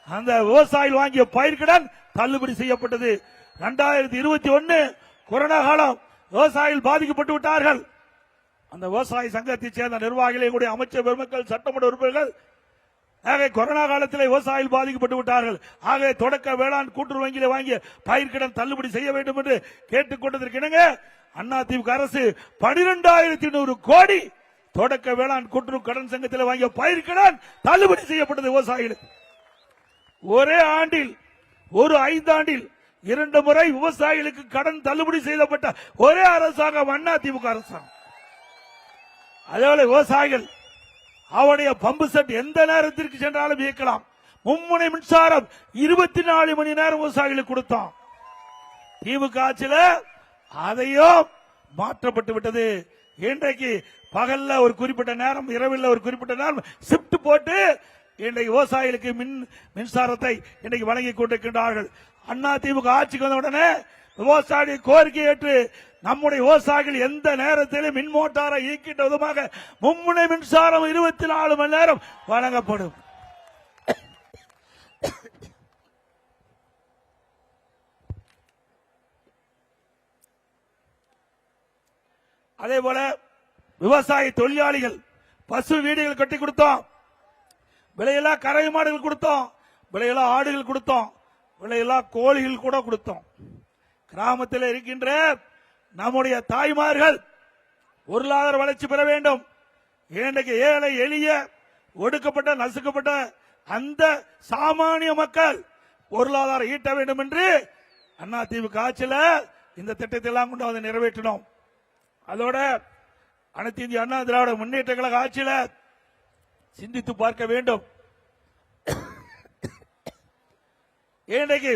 அந்த விவசாயிகள் வாங்கிய பயிர்க்கடன் தள்ளுபடி செய்யப்பட்டது. 2021 கொரோனா காலம் விவசாயிகள் பாதிக்கப்பட்டு விட்டார்கள். அந்த விவசாய சங்கத்தைச் சேர்ந்த நிர்வாகிகள், எங்களுடைய அமைச்சர் பெருமக்கள், சட்டமன்ற உறுப்பினர்கள் கொரோனா காலத்தில் விவசாயிகள் பாதிக்கப்பட்டு விட்டார்கள். ஆக தொடக்க வேளாண் கூட்டுறவு வங்கியில வாங்கிய பயிர்க்கடன் தள்ளுபடி செய்ய வேண்டும் என்று கேட்டுக்கொண்டதற்கு இணங்க அதிமுக அரசு 12,100 கோடி தொடக்க வேளாண் கூட்டுறவு கடன் சங்கத்தில் வாங்கிய பயிர்க்கடன் தள்ளுபடி செய்யப்பட்டது விவசாயிகளுக்கு. ஒரே ஆண்டில், ஒரு 5 ஆண்டில் 2 முறை விவசாயிகளுக்கு கடன் தள்ளுபடி செய்யப்பட்ட ஒரே அரசாங்கம் அதிமுக அரசாங்கம். அதேபோல விவசாயிகள் அவருடைய பம்பு செட் எந்த நேரத்திற்கு சென்றாலும் இயக்கலாம். மும்முனை மின்சாரம் 24 மணி நேரம் விவசாயிகளுக்கு கொடுத்தோம். திமுக ஆட்சியில அதையும் மாற்றப்பட்டு விட்டது. இன்றைக்கு பகல்ல ஒரு குறிப்பிட்ட நேரம், இரவில் ஒரு குறிப்பிட்ட நேரம் ஷிப்ட் போட்டு இன்றைக்கு விவசாயிகளுக்கு மின்சாரத்தை இன்றைக்கு வழங்கி கொண்டிருக்கின்றார்கள். அண்ணா திமுக ஆட்சிக்கு வந்த உடனே விவசாய கோரிக்கை ஏற்று நம்முடைய விவசாயிகள் எந்த நேரத்திலும் மின் மோட்டாரை இயக்கின்ற விதமாக மும்முனை மின்சாரம் 24 மணி நேரம் வழங்கப்படும். அதே போல விவசாய தொழிலாளிகள் பசு வீடுகள் கட்டி கொடுத்தோம். விலையில்லா கறவை மாடுகள் கொடுத்தோம். விலையில்லா ஆடுகள் கொடுத்தோம். விலையில்லா கோழிகள் கூட கொடுத்தோம். கிராமத்தில் இருக்கின்ற நம்முடைய தாய்மார்கள் பொருளாதார வளர்ச்சி பெற வேண்டும். இன்றைக்கு ஏழை எளிய ஒடுக்கப்பட்ட நசுக்கப்பட்ட அந்த சாமானிய மக்கள் பொருளாதாரம் ஈட்ட வேண்டும் என்று அண்ணா திமுக ஆட்சியில் இந்த திட்டத்தை எல்லாம் கொண்டு வந்து நிறைவேற்றினோம். அதோட அனைத்து இந்திய அண்ணா திராவிட முன்னேற்ற கழக ஆட்சியில் சிந்தித்து பார்க்க வேண்டும். இன்றைக்கு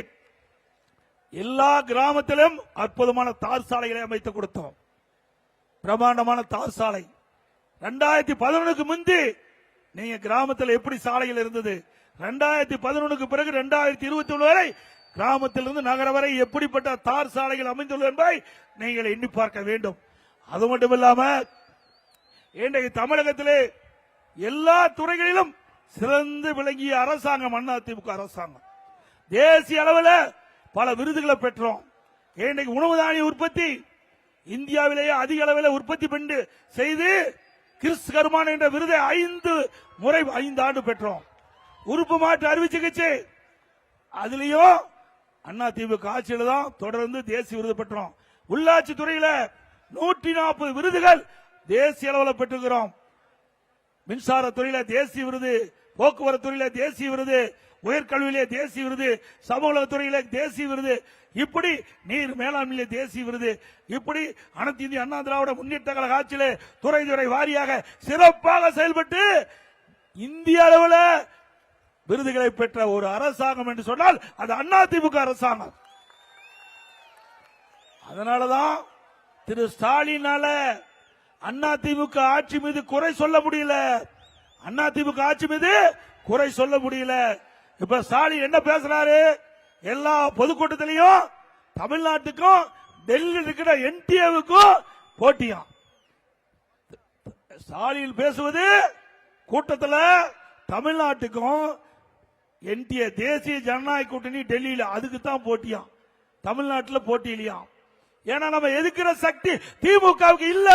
எல்லா கிராமத்திலும் அற்புதமான தார் சாலைகளை அமைத்து கொடுத்தோம். பிரமாண்டமான தார் சாலை 2011க்கு முந்தி நீங்க கிராமத்தில் எப்படி சாலைகள் இருந்தது, 2011க்கு பிறகு 2021 வரை கிராமத்திலிருந்து நகர வரை எப்படிப்பட்ட தார் சாலைகள் அமைந்துள்ளது என்பதை நீங்கள் எண்ணி பார்க்க வேண்டும். அது மட்டுமில்லாம இன்றைக்கு தமிழகத்திலே எல்லா துறைகளிலும் சிறந்து விளங்கிய அரசாங்கம் அண்ணா திமுக அரசாங்கம். தேசிய அளவில் பல விருதுகளை பெற்றோம். இன்றைக்கு உணவு தானிய உற்பத்தி இந்தியாவிலேயே அதிக அளவில் உற்பத்தி பண்ணி செய்து கிறிஸ் கர்மான் என்ற விருதை 5 ஆண்டு பெற்றோம். உறுப்பு மாற்று அறுவை சிகிச்சை அதுலயும் அண்ணா திமுக ஆட்சியில் தான் தொடர்ந்து தேசிய விருது பெற்றோம். உள்ளாட்சி துறையில 140 விருதுகள் தேசிய அளவில் பெற்றுகிறோம். மின்சார துறையில தேசிய விருது, போக்குவரத்து துறையில தேசிய விருது, உயர்கல்வியிலே தேசிய விருது, சமூக துறையில தேசிய விருது, இப்படி நீர் மேலாண்மையிலே தேசிய விருது, இப்படி அனைத்து இந்திய அண்ணா திராவிட முன்னேற்ற கழக ஆட்சியிலே துறை வாரியாக சிறப்பாக செயல்பட்டு இந்திய அளவில் விருதுகளை பெற்ற ஒரு அரசாங்கம் என்று சொன்னால் அது அண்ணா திமுக அரசாங்கம். அதனாலதான் திரு ஸ்டாலினால அண்ணா திமுக ஆட்சி மீது குறை சொல்ல முடியல. அண்ணா திமுக ஆட்சி மீது குறை சொல்ல முடியல. இப்ப ஸ்டாலின் என்ன பேசுறாரு, எல்லா பொதுக்கூட்டத்திலையும் தமிழ்நாட்டுக்கும் டெல்லியில் இருக்கிற என்டிஏவுக்கும் போட்டியாம். ஸ்டாலின் பேசுவது கூட்டத்தில் தமிழ்நாட்டுக்கும் என்டிஏ தேசிய ஜனநாயக கூட்டணி டெல்லியில் அதுக்கு தான் போட்டியாம், தமிழ்நாட்டில் போட்டி இல்லையா. ஏன்னா நம்ம எதிர்க்கிற சக்தி திமுகவுக்கு இல்ல.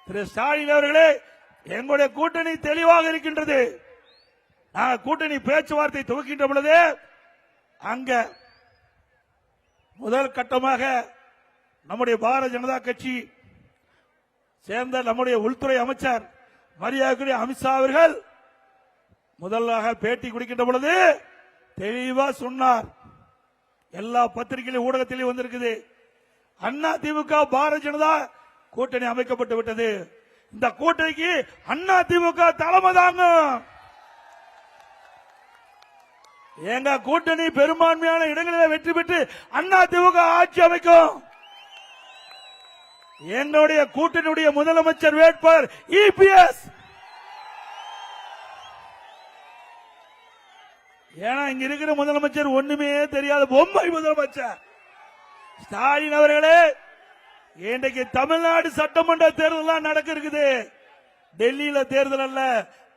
திரு ஸ்டாலின் அவர்களே, எங்களுடைய கூட்டணி தெளிவாக இருக்கின்றது. நாங்கள் கூட்டணி பேச்சுவார்த்தை துவக்கின்ற பொழுது அங்க முதல் கட்டமாக நம்முடைய பாரதிய ஜனதா கட்சி சேர்ந்த நம்முடைய உள்துறை அமைச்சர் மரியாதைக்குரிய அமித்ஷா அவர்கள் முதலாக பேட்டி கொடுக்கின்ற பொழுது தெளிவா சொன்னார். எல்லா பத்திரிகையிலும் ஊடகத்திலும் வந்திருக்குது. அண்ணா திமுக பாரதிய ஜனதா கூட்டணி அமைக்கப்பட்டு விட்டது. இந்த கூட்டணிக்கு அண்ணா திமுக தலைமை தாங்க. எங்க கூட்டணி பெரும்பான்மையான இடங்களில் வெற்றி பெற்று அண்ணா திமுக ஆட்சி அமைக்கும். என்னுடைய கூட்டணியுடைய முதலமைச்சர் வேட்பாளர் இபிஎஸ். ஏன்னா இங்க இருக்கிற முதலமைச்சர் ஒண்ணுமே தெரியாத பொம்மை முதலமைச்சர் ஸ்டாலின் அவர்களே. இன்றைக்கு தமிழ்நாடு சட்டமன்ற தேர்தல் நடக்க இருக்குது. டெல்லியில தேர்தல் அல்ல,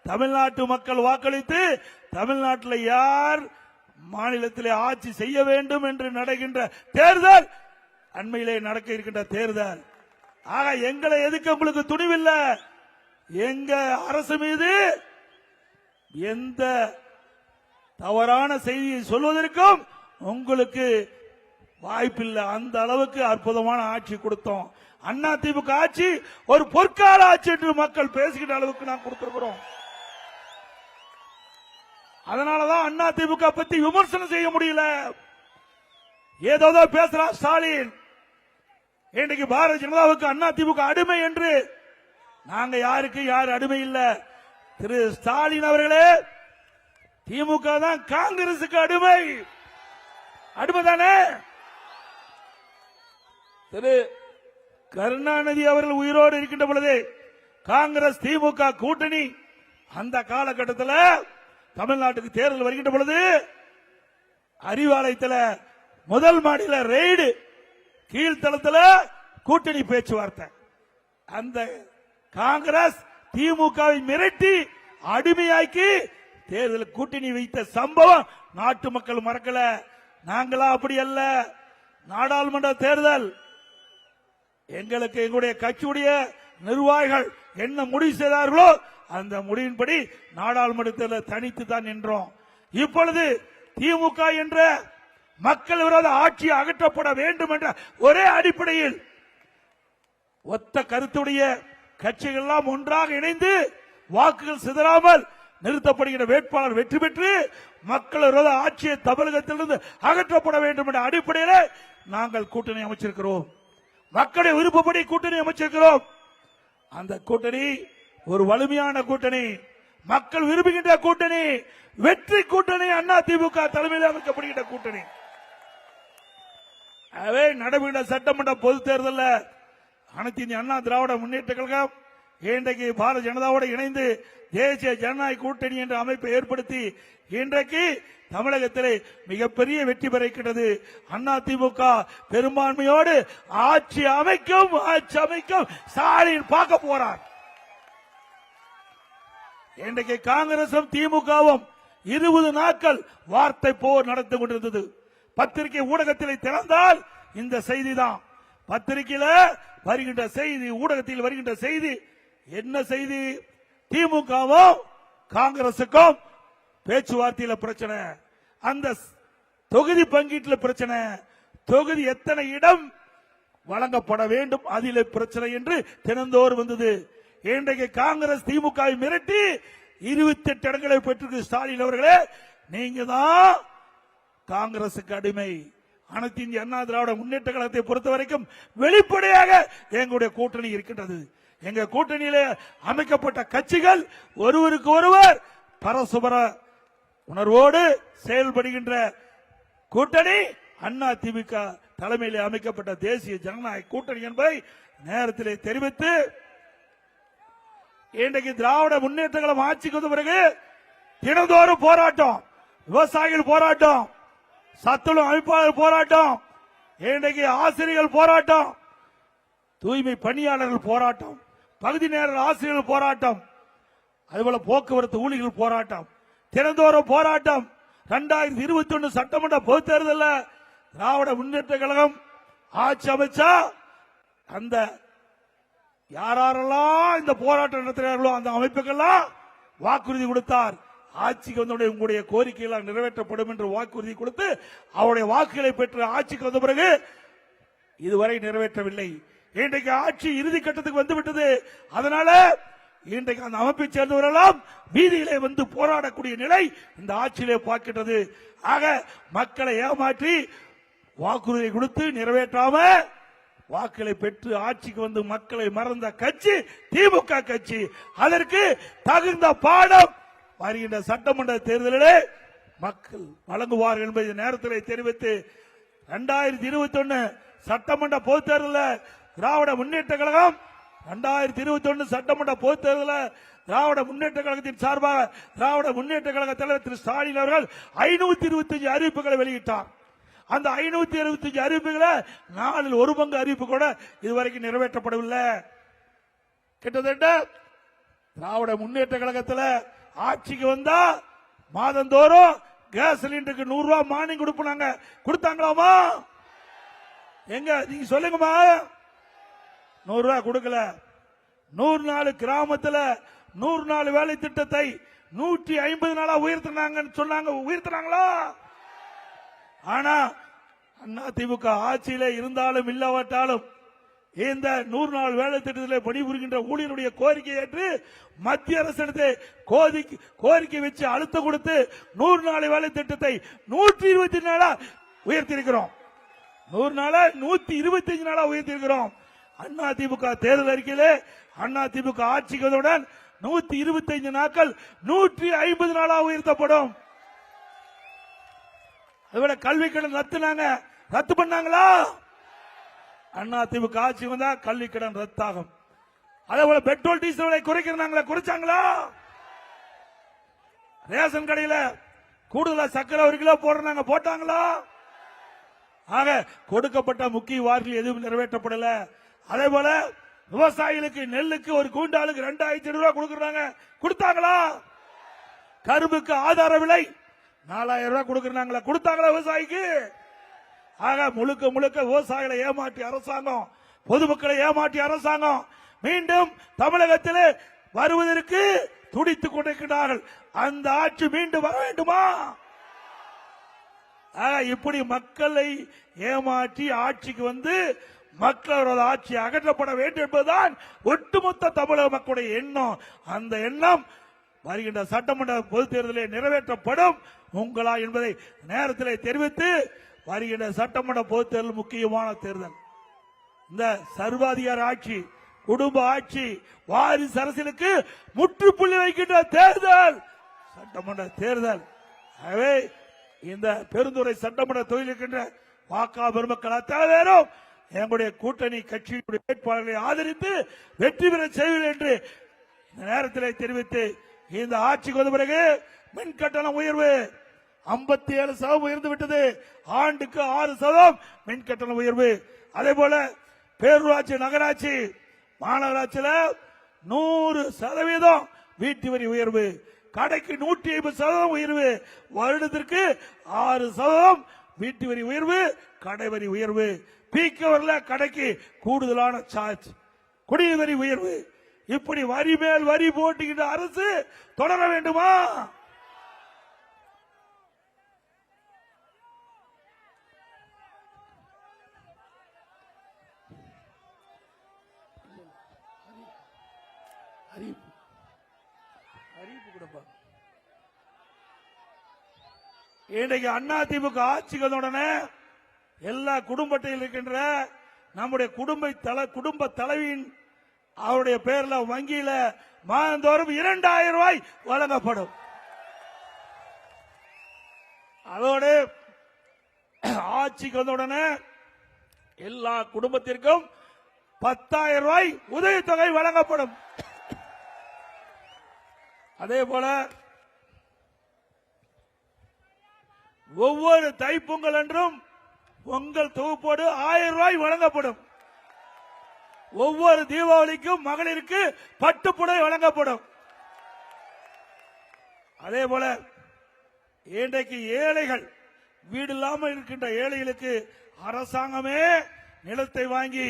தமிழ்நாட்டு மக்கள் வாக்களித்து தமிழ்நாட்டில் யார் மாநிலத்திலே ஆட்சி செய்ய வேண்டும் என்று நடக்கின்ற தேர்தல் அண்மையிலே நடக்க இருக்கின்ற தேர்தல். ஆக எங்களை எதுக்கு உங்களுக்கு துணிவில்லை. எங்க அரசு மீது எந்த தவறான செய்தியை சொல்வதற்கும் உங்களுக்கு வாய்ப்பில்லை. அந்த அளவுக்கு அற்புதமான ஆட்சி கொடுத்தோம். அண்ணா திமுக ஆட்சி ஒரு பொற்கால ஆட்சி என்று மக்கள் பேசுகின்ற அளவுக்கு நான் கொடுத்திருக்கிறோம். அதனாலதான் அண்ணா திமுக பத்தி விமர்சனம் செய்ய முடியல. ஏதோ பேசுறான் ஸ்டாலின். இன்றைக்கு பாரதிய ஜனதாவுக்கு அண்ணா திமுக அடிமை என்று நாங்க யாருக்கு யார் அடிமை இல்ல. திரு ஸ்டாலின் அவர்களே, திமுக தான் காங்கிரசுக்கு அடிமை. அடிமைதானே? திரு கருணாநிதி அவர்கள் உயிரோடு இருக்கின்ற பொழுது காங்கிரஸ் திமுக கூட்டணி அந்த காலகட்டத்தில் தமிழ்நாட்டுக்கு தேர்தல் வருகின்ற பொழுது அறிவாலயத்தில் முதல் மாடியில ரெய்டு, கீழ்த்தளத்தில் கூட்டணி பேச்சுவார்த்தை. அந்த காங்கிரஸ் திமுகவை மிரட்டி அடிமையாக்கி தேர்தல் கூட்டணி வைத்த சம்பவம் நாட்டு மக்கள் மறக்கல. நாங்களா அப்படி அல்ல. நாடாளுமன்ற தேர்தல் எங்களுக்கு எங்களுடைய கட்சியுடைய நிர்வாகிகள் என்ன முடிவு செய்தார்களோ அந்த முடிவின்படி நாடாளுமன்ற தேர்தல் தனித்து தான் நின்றோம். இப்பொழுது திமுக என்ற மக்கள் விரோத ஆட்சி அகற்றப்பட வேண்டும் என்ற ஒரே அடிப்படையில் ஒத்த கருத்துடைய கட்சிகள் எல்லாம் ஒன்றாக இணைந்து வாக்குகள் சிதறாமல் நிறுத்தப்படுகிற வேட்பாளர் வெற்றி பெற்று மக்கள் விரோத ஆட்சியை தமிழகத்திலிருந்து அகற்றப்பட வேண்டும் என்ற அடிப்படையில் நாங்கள் கூட்டணி அமைச்சிருக்கிறோம். மக்களுடைய விருப்பப்படி கூட்டணி அமைச்சிருக்கிறோம். அந்த கூட்டணி ஒரு வலிமையான கூட்டணி, மக்கள் விரும்புகின்ற கூட்டணி, வெற்றி கூட்டணி, அண்ணா திமுக தலைமையில் அமைக்கப்படுகின்ற கூட்டணி. அவை நடைபெற்ற சட்டமன்ற பொதுத் தேர்தலில் அனைத்து இந்திய அண்ணா திராவிட முன்னேற்ற கழகம் இன்றைக்கு பாரதிய ஜனதாவோடு இணைந்து தேசிய ஜனநாயக கூட்டணி என்ற அமைப்பை ஏற்படுத்தி இன்றைக்கு தமிழகத்திலே மிகப்பெரிய வெற்றி பெறுகிறது. அண்ணா திமுக பெரும்பான்மையோடு ஆட்சி அமைக்கும் ஸ்டாலின் பார்க்க போறார். இன்றைக்கு காங்கிரசும் திமுகவும் 20 நாட்கள் வார்த்தை போர் நடந்து கொண்டிருந்தது. பத்திரிகை ஊடகத்தில் திறந்தால் இந்த செய்தி தான். பத்திரிகையில வருகின்ற செய்தி, ஊடகத்தில் வருகின்ற செய்தி என்ன செய்தி? திமுகவும் காங்கிரசுக்கும் பேச்சுவார்த்தையில பிரச்சனை, அந்த தொகுதி பங்கீட்டில் பிரச்சனை, தொகுதி எத்தனை இடம் வழங்கப்பட வேண்டும் அதில் பிரச்சனை என்று தினந்தோறும் வந்தது. இன்றைக்கு காங்கிரஸ் திமுகவை மிரட்டி 28 இடங்களை பெற்றிருக்கு. ஸ்டாலின் அவர்களே, நீங்க தான் காங்கிரசுக்கு அடிமை. அனைத்து இந்திய அண்ணா திராவிட முன்னேற்ற கழகத்தை பொறுத்த வரைக்கும் வெளிப்படையாக எங்களுடைய கூட்டணி இருக்கின்றது. எங்க கூட்டணியிலே அமைக்கப்பட்ட கட்சிகள் ஒருவருக்கு ஒருவர் பரஸ்பர உணர்வோடு செயல்படுகின்ற கூட்டணி அண்ணா திமுக தலைமையில் அமைக்கப்பட்ட தேசிய ஜனநாயக கூட்டணி என்பதை நேரத்திலே தெரிவித்து, இன்றைக்கு திராவிட முன்னேற்ற கழகம் ஆட்சிக்கு வந்த பிறகு தினந்தோறும் போராட்டம், விவசாயிகள் போராட்டம், சத்துணவு அமைப்பாளர் போராட்டம், இன்றைக்கு ஆசிரியர்கள் போராட்டம், தூய்மை பணியாளர்கள் போராட்டம், பகுதி நேர ஆசிரியர்கள் போராட்டம், அதுபோல போக்குவரத்து ஊழியர்கள் போராட்டம், தினந்தோறும் போராட்டம். 2021 சட்டமன்ற பொதுத் தேர்தலில் திராவிட முன்னேற்ற கழகம் ஆட்சி அமைச்சா அந்த யாரெல்லாம் இந்த போராட்டம் நடத்துகிறார்களோ அந்த அமைப்புக்கெல்லாம் வாக்குறுதி கொடுத்தார். ஆட்சிக்கு வந்த உங்களுடைய கோரிக்கைகள் நிறைவேற்றப்படும் என்று வாக்குறுதி கொடுத்து அவருடைய வாக்குகளை பெற்று ஆட்சிக்கு வந்த பிறகு இதுவரை நிறைவேற்றவில்லை. இன்றைக்கு ஆட்சி இறுதி கட்டத்துக்கு வந்துவிட்டது. அதனால இன்றைக்கு அந்த அமைப்பை சேர்ந்தவரெல்லாம் வீதியிலே வந்து போராடக்கூடிய நிலை இந்த ஆட்சியிலே பார்க்கின்றது. ஆக மக்களை ஏமாற்றி வாக்குறுதி கொடுத்து நிறைவேற்றாம வாக்களை பெற்று ஆட்சிக்கு வந்து மக்களை மறந்த கட்சி திமுக கட்சி. அதற்கு தகுந்த பாடம் வருகின்ற சட்டமன்ற தேர்தலிலே மக்கள் வழங்குவார்கள் என்பதை நேரத்தில் தெரிவித்து 2021 சட்டமன்ற பொதுத் தேர்தலில் திராவிட முன்னேற்ற கழகம் 2021 சட்டமன்ற பொதுத் தேர்தலில் திராவிட முன்னேற்ற கழகத்தின் சார்பாக திராவிட முன்னேற்ற கழக தலைவர் திரு ஸ்டாலின் அவர்கள் 525 அறிவிப்புகளை வெளியிட்டார். அந்த 525 அறிவிப்புகளை 1/4 பங்கு அறிவிப்பு கூட இதுவரைக்கும் நிறைவேற்றப்படவில்லை. கிட்டத்தட்ட திராவிட முன்னேற்ற கழகத்தில் ஆட்சிக்கு வந்தா மாதந்தோறும் கேஸ் சிலிண்டருக்கு 100 ரூபாய் மானியம் கொடுப்பாங்க. கொடுத்தாங்களாமா? எங்க நீங்க சொல்லுங்கம்மா. 100 ரூபாய் கொடுக்கல. 100 நாள் கிராமத்தில் 100 நாள் வேலை திட்டத்தை 150 நாளா உயர்த்தினாங்கன்னு சொன்னாங்க. உயர்த்தினாங்களா? ஆனா அண்ணா திமுக ஆட்சியில இருந்தாலும் இல்லாவிட்டாலும் இந்த 100 நாள் வேலை திட்டத்தில் பணிபுரிகின்ற ஊழியருடைய கோரிக்கை ஏற்று மத்திய அரசு கோரிக்கை வச்சு அழுத்தம் கொடுத்து 100 நாள் வேலை திட்டத்தை 120 நாளா உயர்த்தியிருக்கிறோம். 100 நாளா 125 நாளா உயர்த்திருக்கிறோம். அதிமுக தேர்தல் அறிக்கையிலே அதிமுக ஆட்சிக்கு வந்தவுடன் 125 நாட்கள் 150 நாளா உயர்த்தப்படும். அதுபோல கல்வி கடன் ரத்து பண்ணாங்களா? அதிமுக ஆட்சி வந்தா கல்வி கடன் ரத்தாகும். அதே போல பெட்ரோல் டீசல் விலை குறைக்கிறாங்களா? குறைச்சாங்களா? ரேஷன் கடையில கூடுதலா சக்கரை 1 கிலோ போடுறாங்க, போட்டாங்களா? ஆக கொடுக்கப்பட்ட முக்கிய வாக்குகள் எதுவும் நிறைவேற்றப்படல. அதே போல விவசாயிகளுக்கு நெல்லுக்கு ஒரு குவிண்டாலுக்கு 2500 ரூபாய் கொடுக்கறாங்க, கொடுத்தாங்களா? கரும்புக்கு ஆதார விலை 4000 ரூபாய் கொடுக்கறாங்களா? கொடுத்தாங்களா விவசாயிக்கு? ஆக முழுக்க முழுக்க விவசாயிகளை ஏமாற்றி அரசாங்கம், பொதுமக்களை ஏமாற்றி அரசாங்கம் மீண்டும் தமிழகத்தில் வருவதற்கு துடித்துக் கொண்டிருக்கிறார்கள். அந்த ஆட்சி மீண்டும் வர வேண்டுமா? இப்படி மக்களை ஏமாற்றி ஆட்சிக்கு வந்து மக்களோட ஆட்சி அகற்றப்பட வேண்டும் என்பதுதான் ஒட்டுமொத்த தமிழக மக்களுடைய எண்ணம். அந்த எண்ணம் வருகின்ற சட்டமன்ற பொதுத் தேர்தலில் நிறைவேற்றப்படும் உங்களா என்பதை நேரத்தில் தெரிவித்து, வருகின்ற சட்டமன்ற பொதுத் தேர்தல் முக்கியமான தேர்தல். இந்த சர்வாதிகார ஆட்சி, குடும்ப ஆட்சி, வாரிசு அரசியலுக்கு முற்றுப்புள்ளி வைக்கின்ற தேர்தல் சட்டமன்ற தேர்தல். ஆகவே இந்த பெருந்துறை சட்டமன்ற தொகுதியில் இருக்கின்ற வாக்கா பெருமக்கள் அத்தனை பேரும் எங்களுடைய கூட்டணி கட்சியுடைய வேட்பாளர்களை ஆதரித்து வெற்றி பெற செய்வீர்கள் என்று இந்த நேரத்தில் தெரிவித்து, இந்த ஆட்சிக்கு வந்த பிறகு மின் கட்டணம் உயர்வு 57% உயர்ந்து விட்டது. ஆண்டுக்கு 6% மின் கட்டணம் உயர்வு. அதே போல பேரூராட்சி, நகராட்சி, மாநகராட்சியில் 100% வீட்டு வரி உயர்வு, கடைக்கு 150% உயர்வு, வருடத்திற்கு 6% வீட்டு வரி உயர்வு, கடை வரி உயர்வு, பீக் ஹவர்ல கடைக்கு கூடுதலான சார்ஜ், குடிநீர் வரி உயர்வு. இப்படி வரி மேல் வரி போட்டுகின்ற அரசு தொடர வேண்டுமா? இன்றைக்கு அதிமுக ஆட்சிக்கு வந்தவுடனே எல்லா குடும்பத்தில் இருக்கின்ற நம்முடைய குடும்ப தலைவியின் அவருடைய பேர்ல வங்கியில மாதந்தோறும் 2000 ரூபாய் வழங்கப்படும். அதோடு ஆட்சிக்கு வந்தவுடனே எல்லா குடும்பத்திற்கும் 10,000 ரூபாய் உதவித்தொகை வழங்கப்படும். அதே போல ஒவ்வொரு தைப்பொங்கல் என்றும் பொங்கல் தொகுப்போடு 1000 ரூபாய் வழங்கப்படும். ஒவ்வொரு தீபாவளிக்கும் மகளிருக்கு பட்டுப்புடவை வழங்கப்படும். அதே போல இன்றைக்கு ஏழைகள், வீடு இல்லாமல் இருக்கின்ற ஏழைகளுக்கு அரசாங்கமே நிலத்தை வாங்கி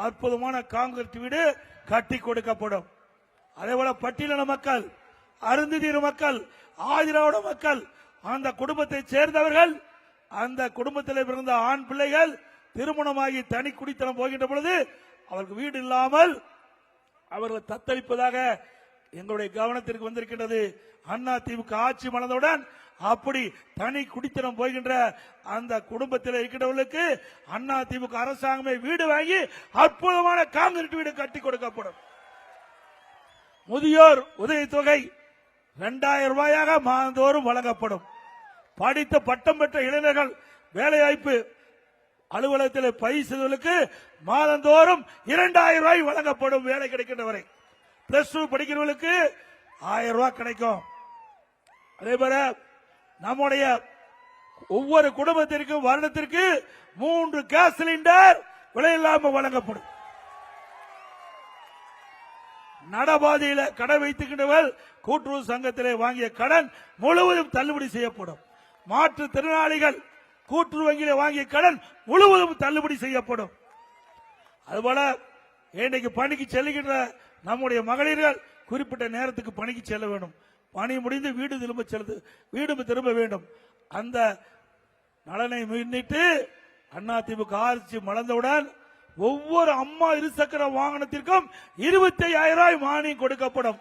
அற்புதமான காங்கிரீட் வீடு கட்டி கொடுக்கப்படும். அதே போல பட்டியலின மக்கள், அருந்ததியர் மக்கள், ஆதிராவிட மக்கள், அந்த குடும்பத்தை சேர்ந்தவர்கள், அந்த குடும்பத்தில் பிறந்த ஆண் பிள்ளைகள் திருமணமாகி தனி குடித்தனம் போகின்ற பொழுது அவருக்கு வீடு இல்லாமல் அவர்களை தத்தளிப்பதாக எங்களுடைய கவனத்திற்கு வந்திருக்கின்றது. அதிமுக ஆட்சி மலர்ந்தவுடன் அப்படி தனி குடித்தனம் போகின்ற அந்த குடும்பத்தில் இருக்கின்றவர்களுக்கு அதிமுக அரசாங்கமே வீடு வாங்கி அற்புதமான காங்கிரீட் வீடு கட்டி கொடுக்கப்படும். முதியோர் உதவித்தொகை 2000 ரூபாயாக மாதந்தோறும் வழங்கப்படும். படித்த பட்டம் பெற்ற இளைஞர்கள் வேலைவாய்ப்பு அலுவலகத்தில் பயிர் செய்தவர்களுக்கு மாதந்தோறும் 2000 ரூபாய் வழங்கப்படும். வேலை கிடைக்கின்ற வரை பிளஸ் 2 படிக்கிறவர்களுக்கு 1000 ரூபாய் கிடைக்கும். அதே போல நம்முடைய ஒவ்வொரு குடும்பத்திற்கும் வருடத்திற்கு 3 கேஸ் சிலிண்டர் விலையில்லாமல் வழங்கப்படும். நடபாதையில கடை வைத்துக்கின்றவர்கள் கூட்டுறவு சங்கத்திலே வாங்கிய கடன் முழுவதும் தள்ளுபடி செய்யப்படும். மாற்றுத்திறனாளிகள் கூட்டுறவு வங்கியில வாங்கிய கடன் முழுவதும் தள்ளுபடி செய்யப்படும். அதுபோல இன்றைக்கு பணிக்கு செல்லுகின்ற நம்முடைய மகளிர்கள் குறிப்பிட்ட நேரத்துக்கு பணிக்கு செல்ல வேண்டும். பணி முடிந்து வீடு திரும்ப வேண்டும். அந்த நலனை முன்னிட்டு அதிமுக ஆட்சி மலர்ந்தவுடன் ஒவ்வொரு அம்மா இருசக்கர வாகனத்திற்கும் 25,000 ரூபாய் மானியம் கொடுக்கப்படும்.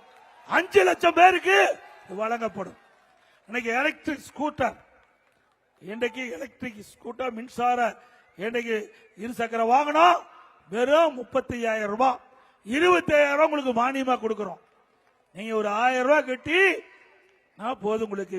5 லட்சம் பேருக்கு வழங்கப்படும். இன்னைக்கு எலக்ட்ரிக் ஸ்கூட்டர் மின்சார இன்னைக்கு இருசக்கர வாகனம் வெறும் 35,000 ரூபாய், 25,000 உங்களுக்கு மானியமா கொடுக்கிறோம். நீங்க ஒரு 1000 ரூபாய் கட்டி போதும், உங்களுக்கு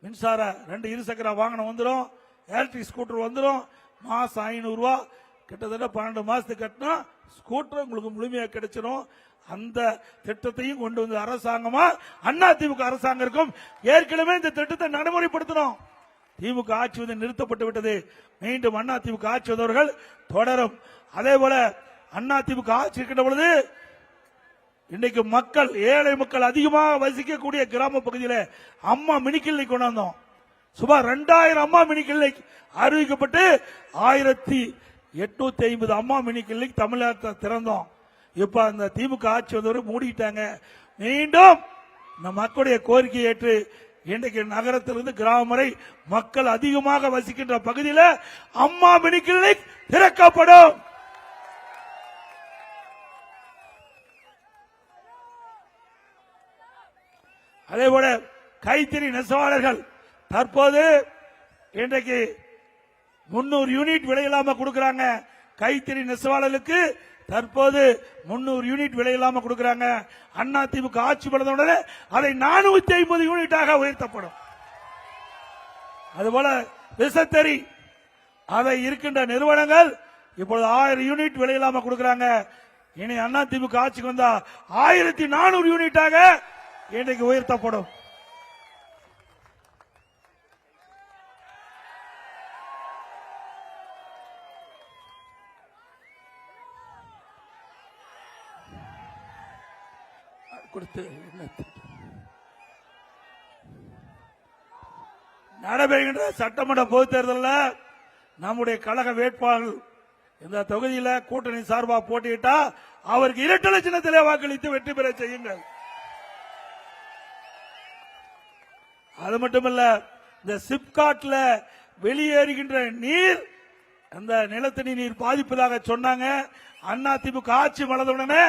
மின்சார 2 இருசக்கர வாகனம் வந்துடும், எலக்ட்ரிக் ஸ்கூட்டர் வந்துடும். மாசம் 500 ரூபாய், கிட்டத்தட்ட 12 மாசத்துக்கு கட்டினா ஸ்கூட்டர் உங்களுக்கு முழுமையா கிடைச்சிடும். அந்த திட்டத்தையும் கொண்டு வந்த அரசாங்கமா அதிமுக அரசாங்கம் இருக்கும். ஏற்கனவே இந்த திட்டத்தை நடைமுறைப்படுத்தணும். திமுக ஆட்சி வந்து நிறுத்தப்பட்டு விட்டது. மீண்டும் அதிமுக ஆட்சி வந்தவர்கள் தொடரும். அதே போல அதிமுக ஆட்சி இருக்கின்ற பொழுது இன்னைக்கு மக்கள், ஏழை மக்கள் அதிகமாக வசிக்கக்கூடிய கிராம பகுதியில் அம்மா மினி கிளினிக் கொண்டு வந்தோம். சுமார் 2000 அம்மா மினி கிளினிக் அறிவிக்கப்பட்டு 1850 அம்மா மினி கிளினிக் தமிழகத்தில் திறந்தோம். இப்ப அந்த திமுக ஆட்சி வந்தவரை மூடிட்டாங்க. மீண்டும் இந்த மக்களுடைய கோரிக்கையை ஏற்று இன்றைக்கு நகரத்திலிருந்து கிராமம் வரை மக்கள் அதிகமாக வசிக்கின்ற பகுதியில் அம்மா மினி கிளினிக் திறக்கப்படும். அதேபோல கைத்தறி நெசவாளர்கள் தற்போது இன்றைக்கு 300 யூனிட் விலையில்லாம கொடுக்கறாங்க. கைத்தறி நெசவாளர்களுக்கு தற்போது 300 யூனிட் விலையில்லாம கொடுக்கறாங்க. அதிமுக ஆட்சி பண்ணதுடனே அதை 450 யூனிட்டாக உயர்த்தப்படும். அதுபோல விசைத்தறி அதை இருக்கின்ற நிறுவனங்கள் இப்பொழுது 1000 யூனிட் விலையில்லாம கொடுக்கறாங்க. இனி அதிமுக ஆட்சிக்கு வந்தா 1400 யூனிட்டாக இன்றைக்கு உயர்த்தப்படும். கொடுத்து நடைபெறுகின்ற சட்டமன்ற பொதுத் தேர்தலில் நம்முடைய கழக வேட்பாளர் இந்த தொகுதியில் கூட்டணி சார்பாக போட்டியிட்டா அவருக்கு இரட்டை சின்னத்திலே வாக்களித்து வெற்றி பெற செய்யுங்கள். அது மட்டுமல்ல, இந்த சிப்காட்ல வெளியேறுகின்ற நீர் அந்த நிலத்தடி நீர் பாதிப்பதாக சொன்னாங்க. அதிமுக ஆட்சி மலர்ந்தவுடனே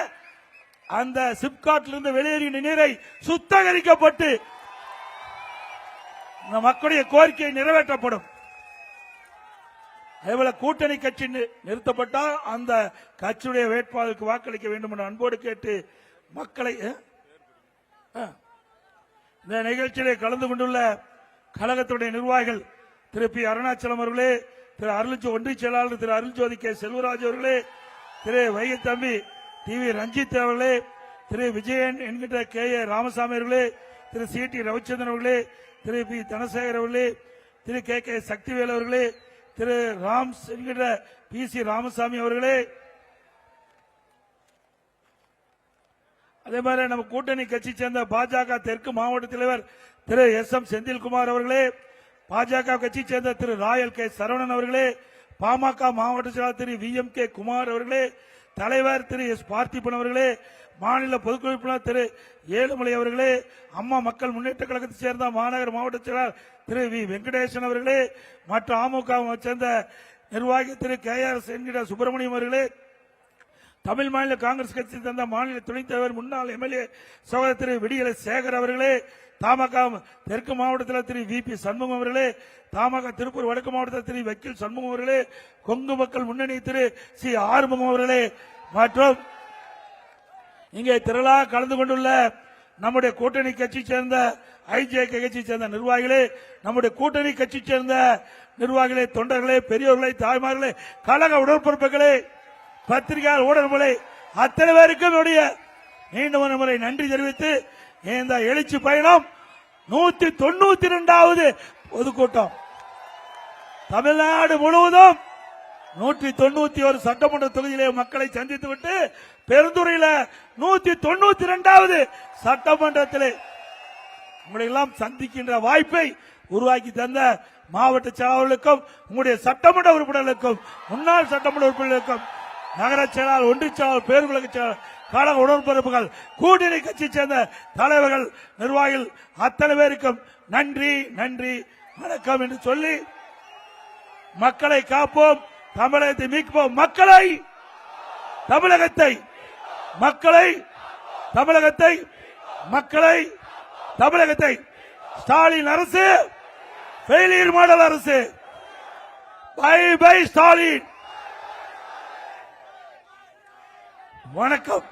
அந்த சிப்காட்டிலிருந்து வெளியேறுகின்ற நீரை சுத்திகரிக்கப்பட்டு மக்களுடைய கோரிக்கை நிறைவேற்றப்படும். அதேபோல கூட்டணி கட்சி நிறுத்தப்பட்டால் அந்த கட்சியுடைய வேட்பாளருக்கு வாக்களிக்க வேண்டும் என்று அன்போடு கேட்டு மக்களை இந்த நிகழ்ச்சியிலே கலந்து கொண்டுள்ள கழகத்துடைய நிர்வாகிகள் திரு பி அருணாச்சலம் அவர்களே, திரு ஒன்றிய செயலாளர் திரு அருள்ஜோதி கே செல்வராஜ் அவர்களே, திரு வைகத்தம்பி டிவி ரஞ்சித் அவர்களே, திரு விஜயன் என்கின்ற கே ஏ ராமசாமி அவர்களே, திரு சி டி ரவிச்சந்திரன் அவர்களே, திரு பி தனசேகர் அவர்களே, திரு கே கே சக்திவேல் அவர்களே, திரு ராம் என்கின்ற பி சி ராமசாமி அவர்களே, அதே மாதிரி நம்ம கூட்டணி கட்சி சேர்ந்த பாஜக தெற்கு மாவட்ட தலைவர் திரு எஸ் எம் செந்தில்குமார் அவர்களே, பாஜக கட்சி சேர்ந்த திரு ராயல் கே சரவணன் அவர்களே, பாமக மாவட்ட செயலாளர் திரு வி எம் கே குமார் அவர்களே, தலைவர் திரு எஸ் பார்த்திபன் அவர்களே, மாநில பொதுக்குழு உறுப்பினர் திரு ஏழுமலை அவர்களே, அம்மா மக்கள் முன்னேற்ற கழகத்தை சேர்ந்த மாநகர மாவட்ட செயலாளர் திரு வி வெங்கடேசன் அவர்களே, மற்ற அமமுக சேர்ந்த நிர்வாகி திரு கே ஆர் என்கிற சுப்பிரமணியம் அவர்களே, தமிழ் மாநில காங்கிரஸ் கட்சி சேர்ந்த மாநில துணைத் தலைவர் முன்னாள் எம்எல்ஏ சகோதரர் திரு விடியலை சேகர் அவர்களே, தமாக தெற்கு மாவட்டத்தில் திரு வி பி சண்முகம் அவர்களே, தமாக திருப்பூர் வடக்கு மாவட்டத்தில் திரு வக்கீல் சண்முகம் அவர்களே, கொங்கு மக்கள் முன்னணி திரு சி ஆறுமுகம் அவர்களே மற்றும் இங்கே திரளாக கலந்து கொண்டுள்ள நம்முடைய கூட்டணி கட்சி சேர்ந்த ஐஜேகே கட்சி சேர்ந்த நிர்வாகிகளே, நம்முடைய கூட்டணி கட்சி சேர்ந்த நிர்வாகிகளே, தொண்டர்களே, பெரியோர்களே, தாய்மார்களே, கழக உடற்பொறுப்புகளே, பத்திரிகையாளர் ஊடகங்களே, அத்தனை பேருக்கும் என்னுடைய நீண்ட முறை நன்றி தெரிவித்து இந்த எழுச்சி பயணம் 192வது பொதுக்கூட்டம் தமிழ்நாடு முழுவதும் 191 சட்டமன்ற தொகுதியிலே மக்களை சந்தித்துவிட்டு பெருந்துறையில் 192வது சட்டமன்றத்திலே உங்களை எல்லாம் சந்திக்கின்ற வாய்ப்பை உருவாக்கி தந்த மாவட்ட செயலாளர்களுக்கும் உங்களுடைய சட்டமன்ற உறுப்பினர்களுக்கும் முன்னாள் சட்டமன்ற உறுப்பினர்களுக்கும் நகர செயலாளர், ஒன்றிய செயலாளர், பேருலக செயலாளர், கழக உடன்பரப்புகள், கூட்டணி கட்சி சேர்ந்த தலைவர்கள், நிர்வாகிகள் அத்தனை பேருக்கும் நன்றி நன்றி வணக்கம் என்று சொல்லி மக்களை காப்போம், தமிழகத்தை மீட்போம், மக்களை தமிழகத்தை மக்களை தமிழகத்தை மக்களை தமிழகத்தை ஸ்டாலின் அரசு ஃபெயிலியர் மாடல் அரசு, பை பை ஸ்டாலின். வணக்கம்.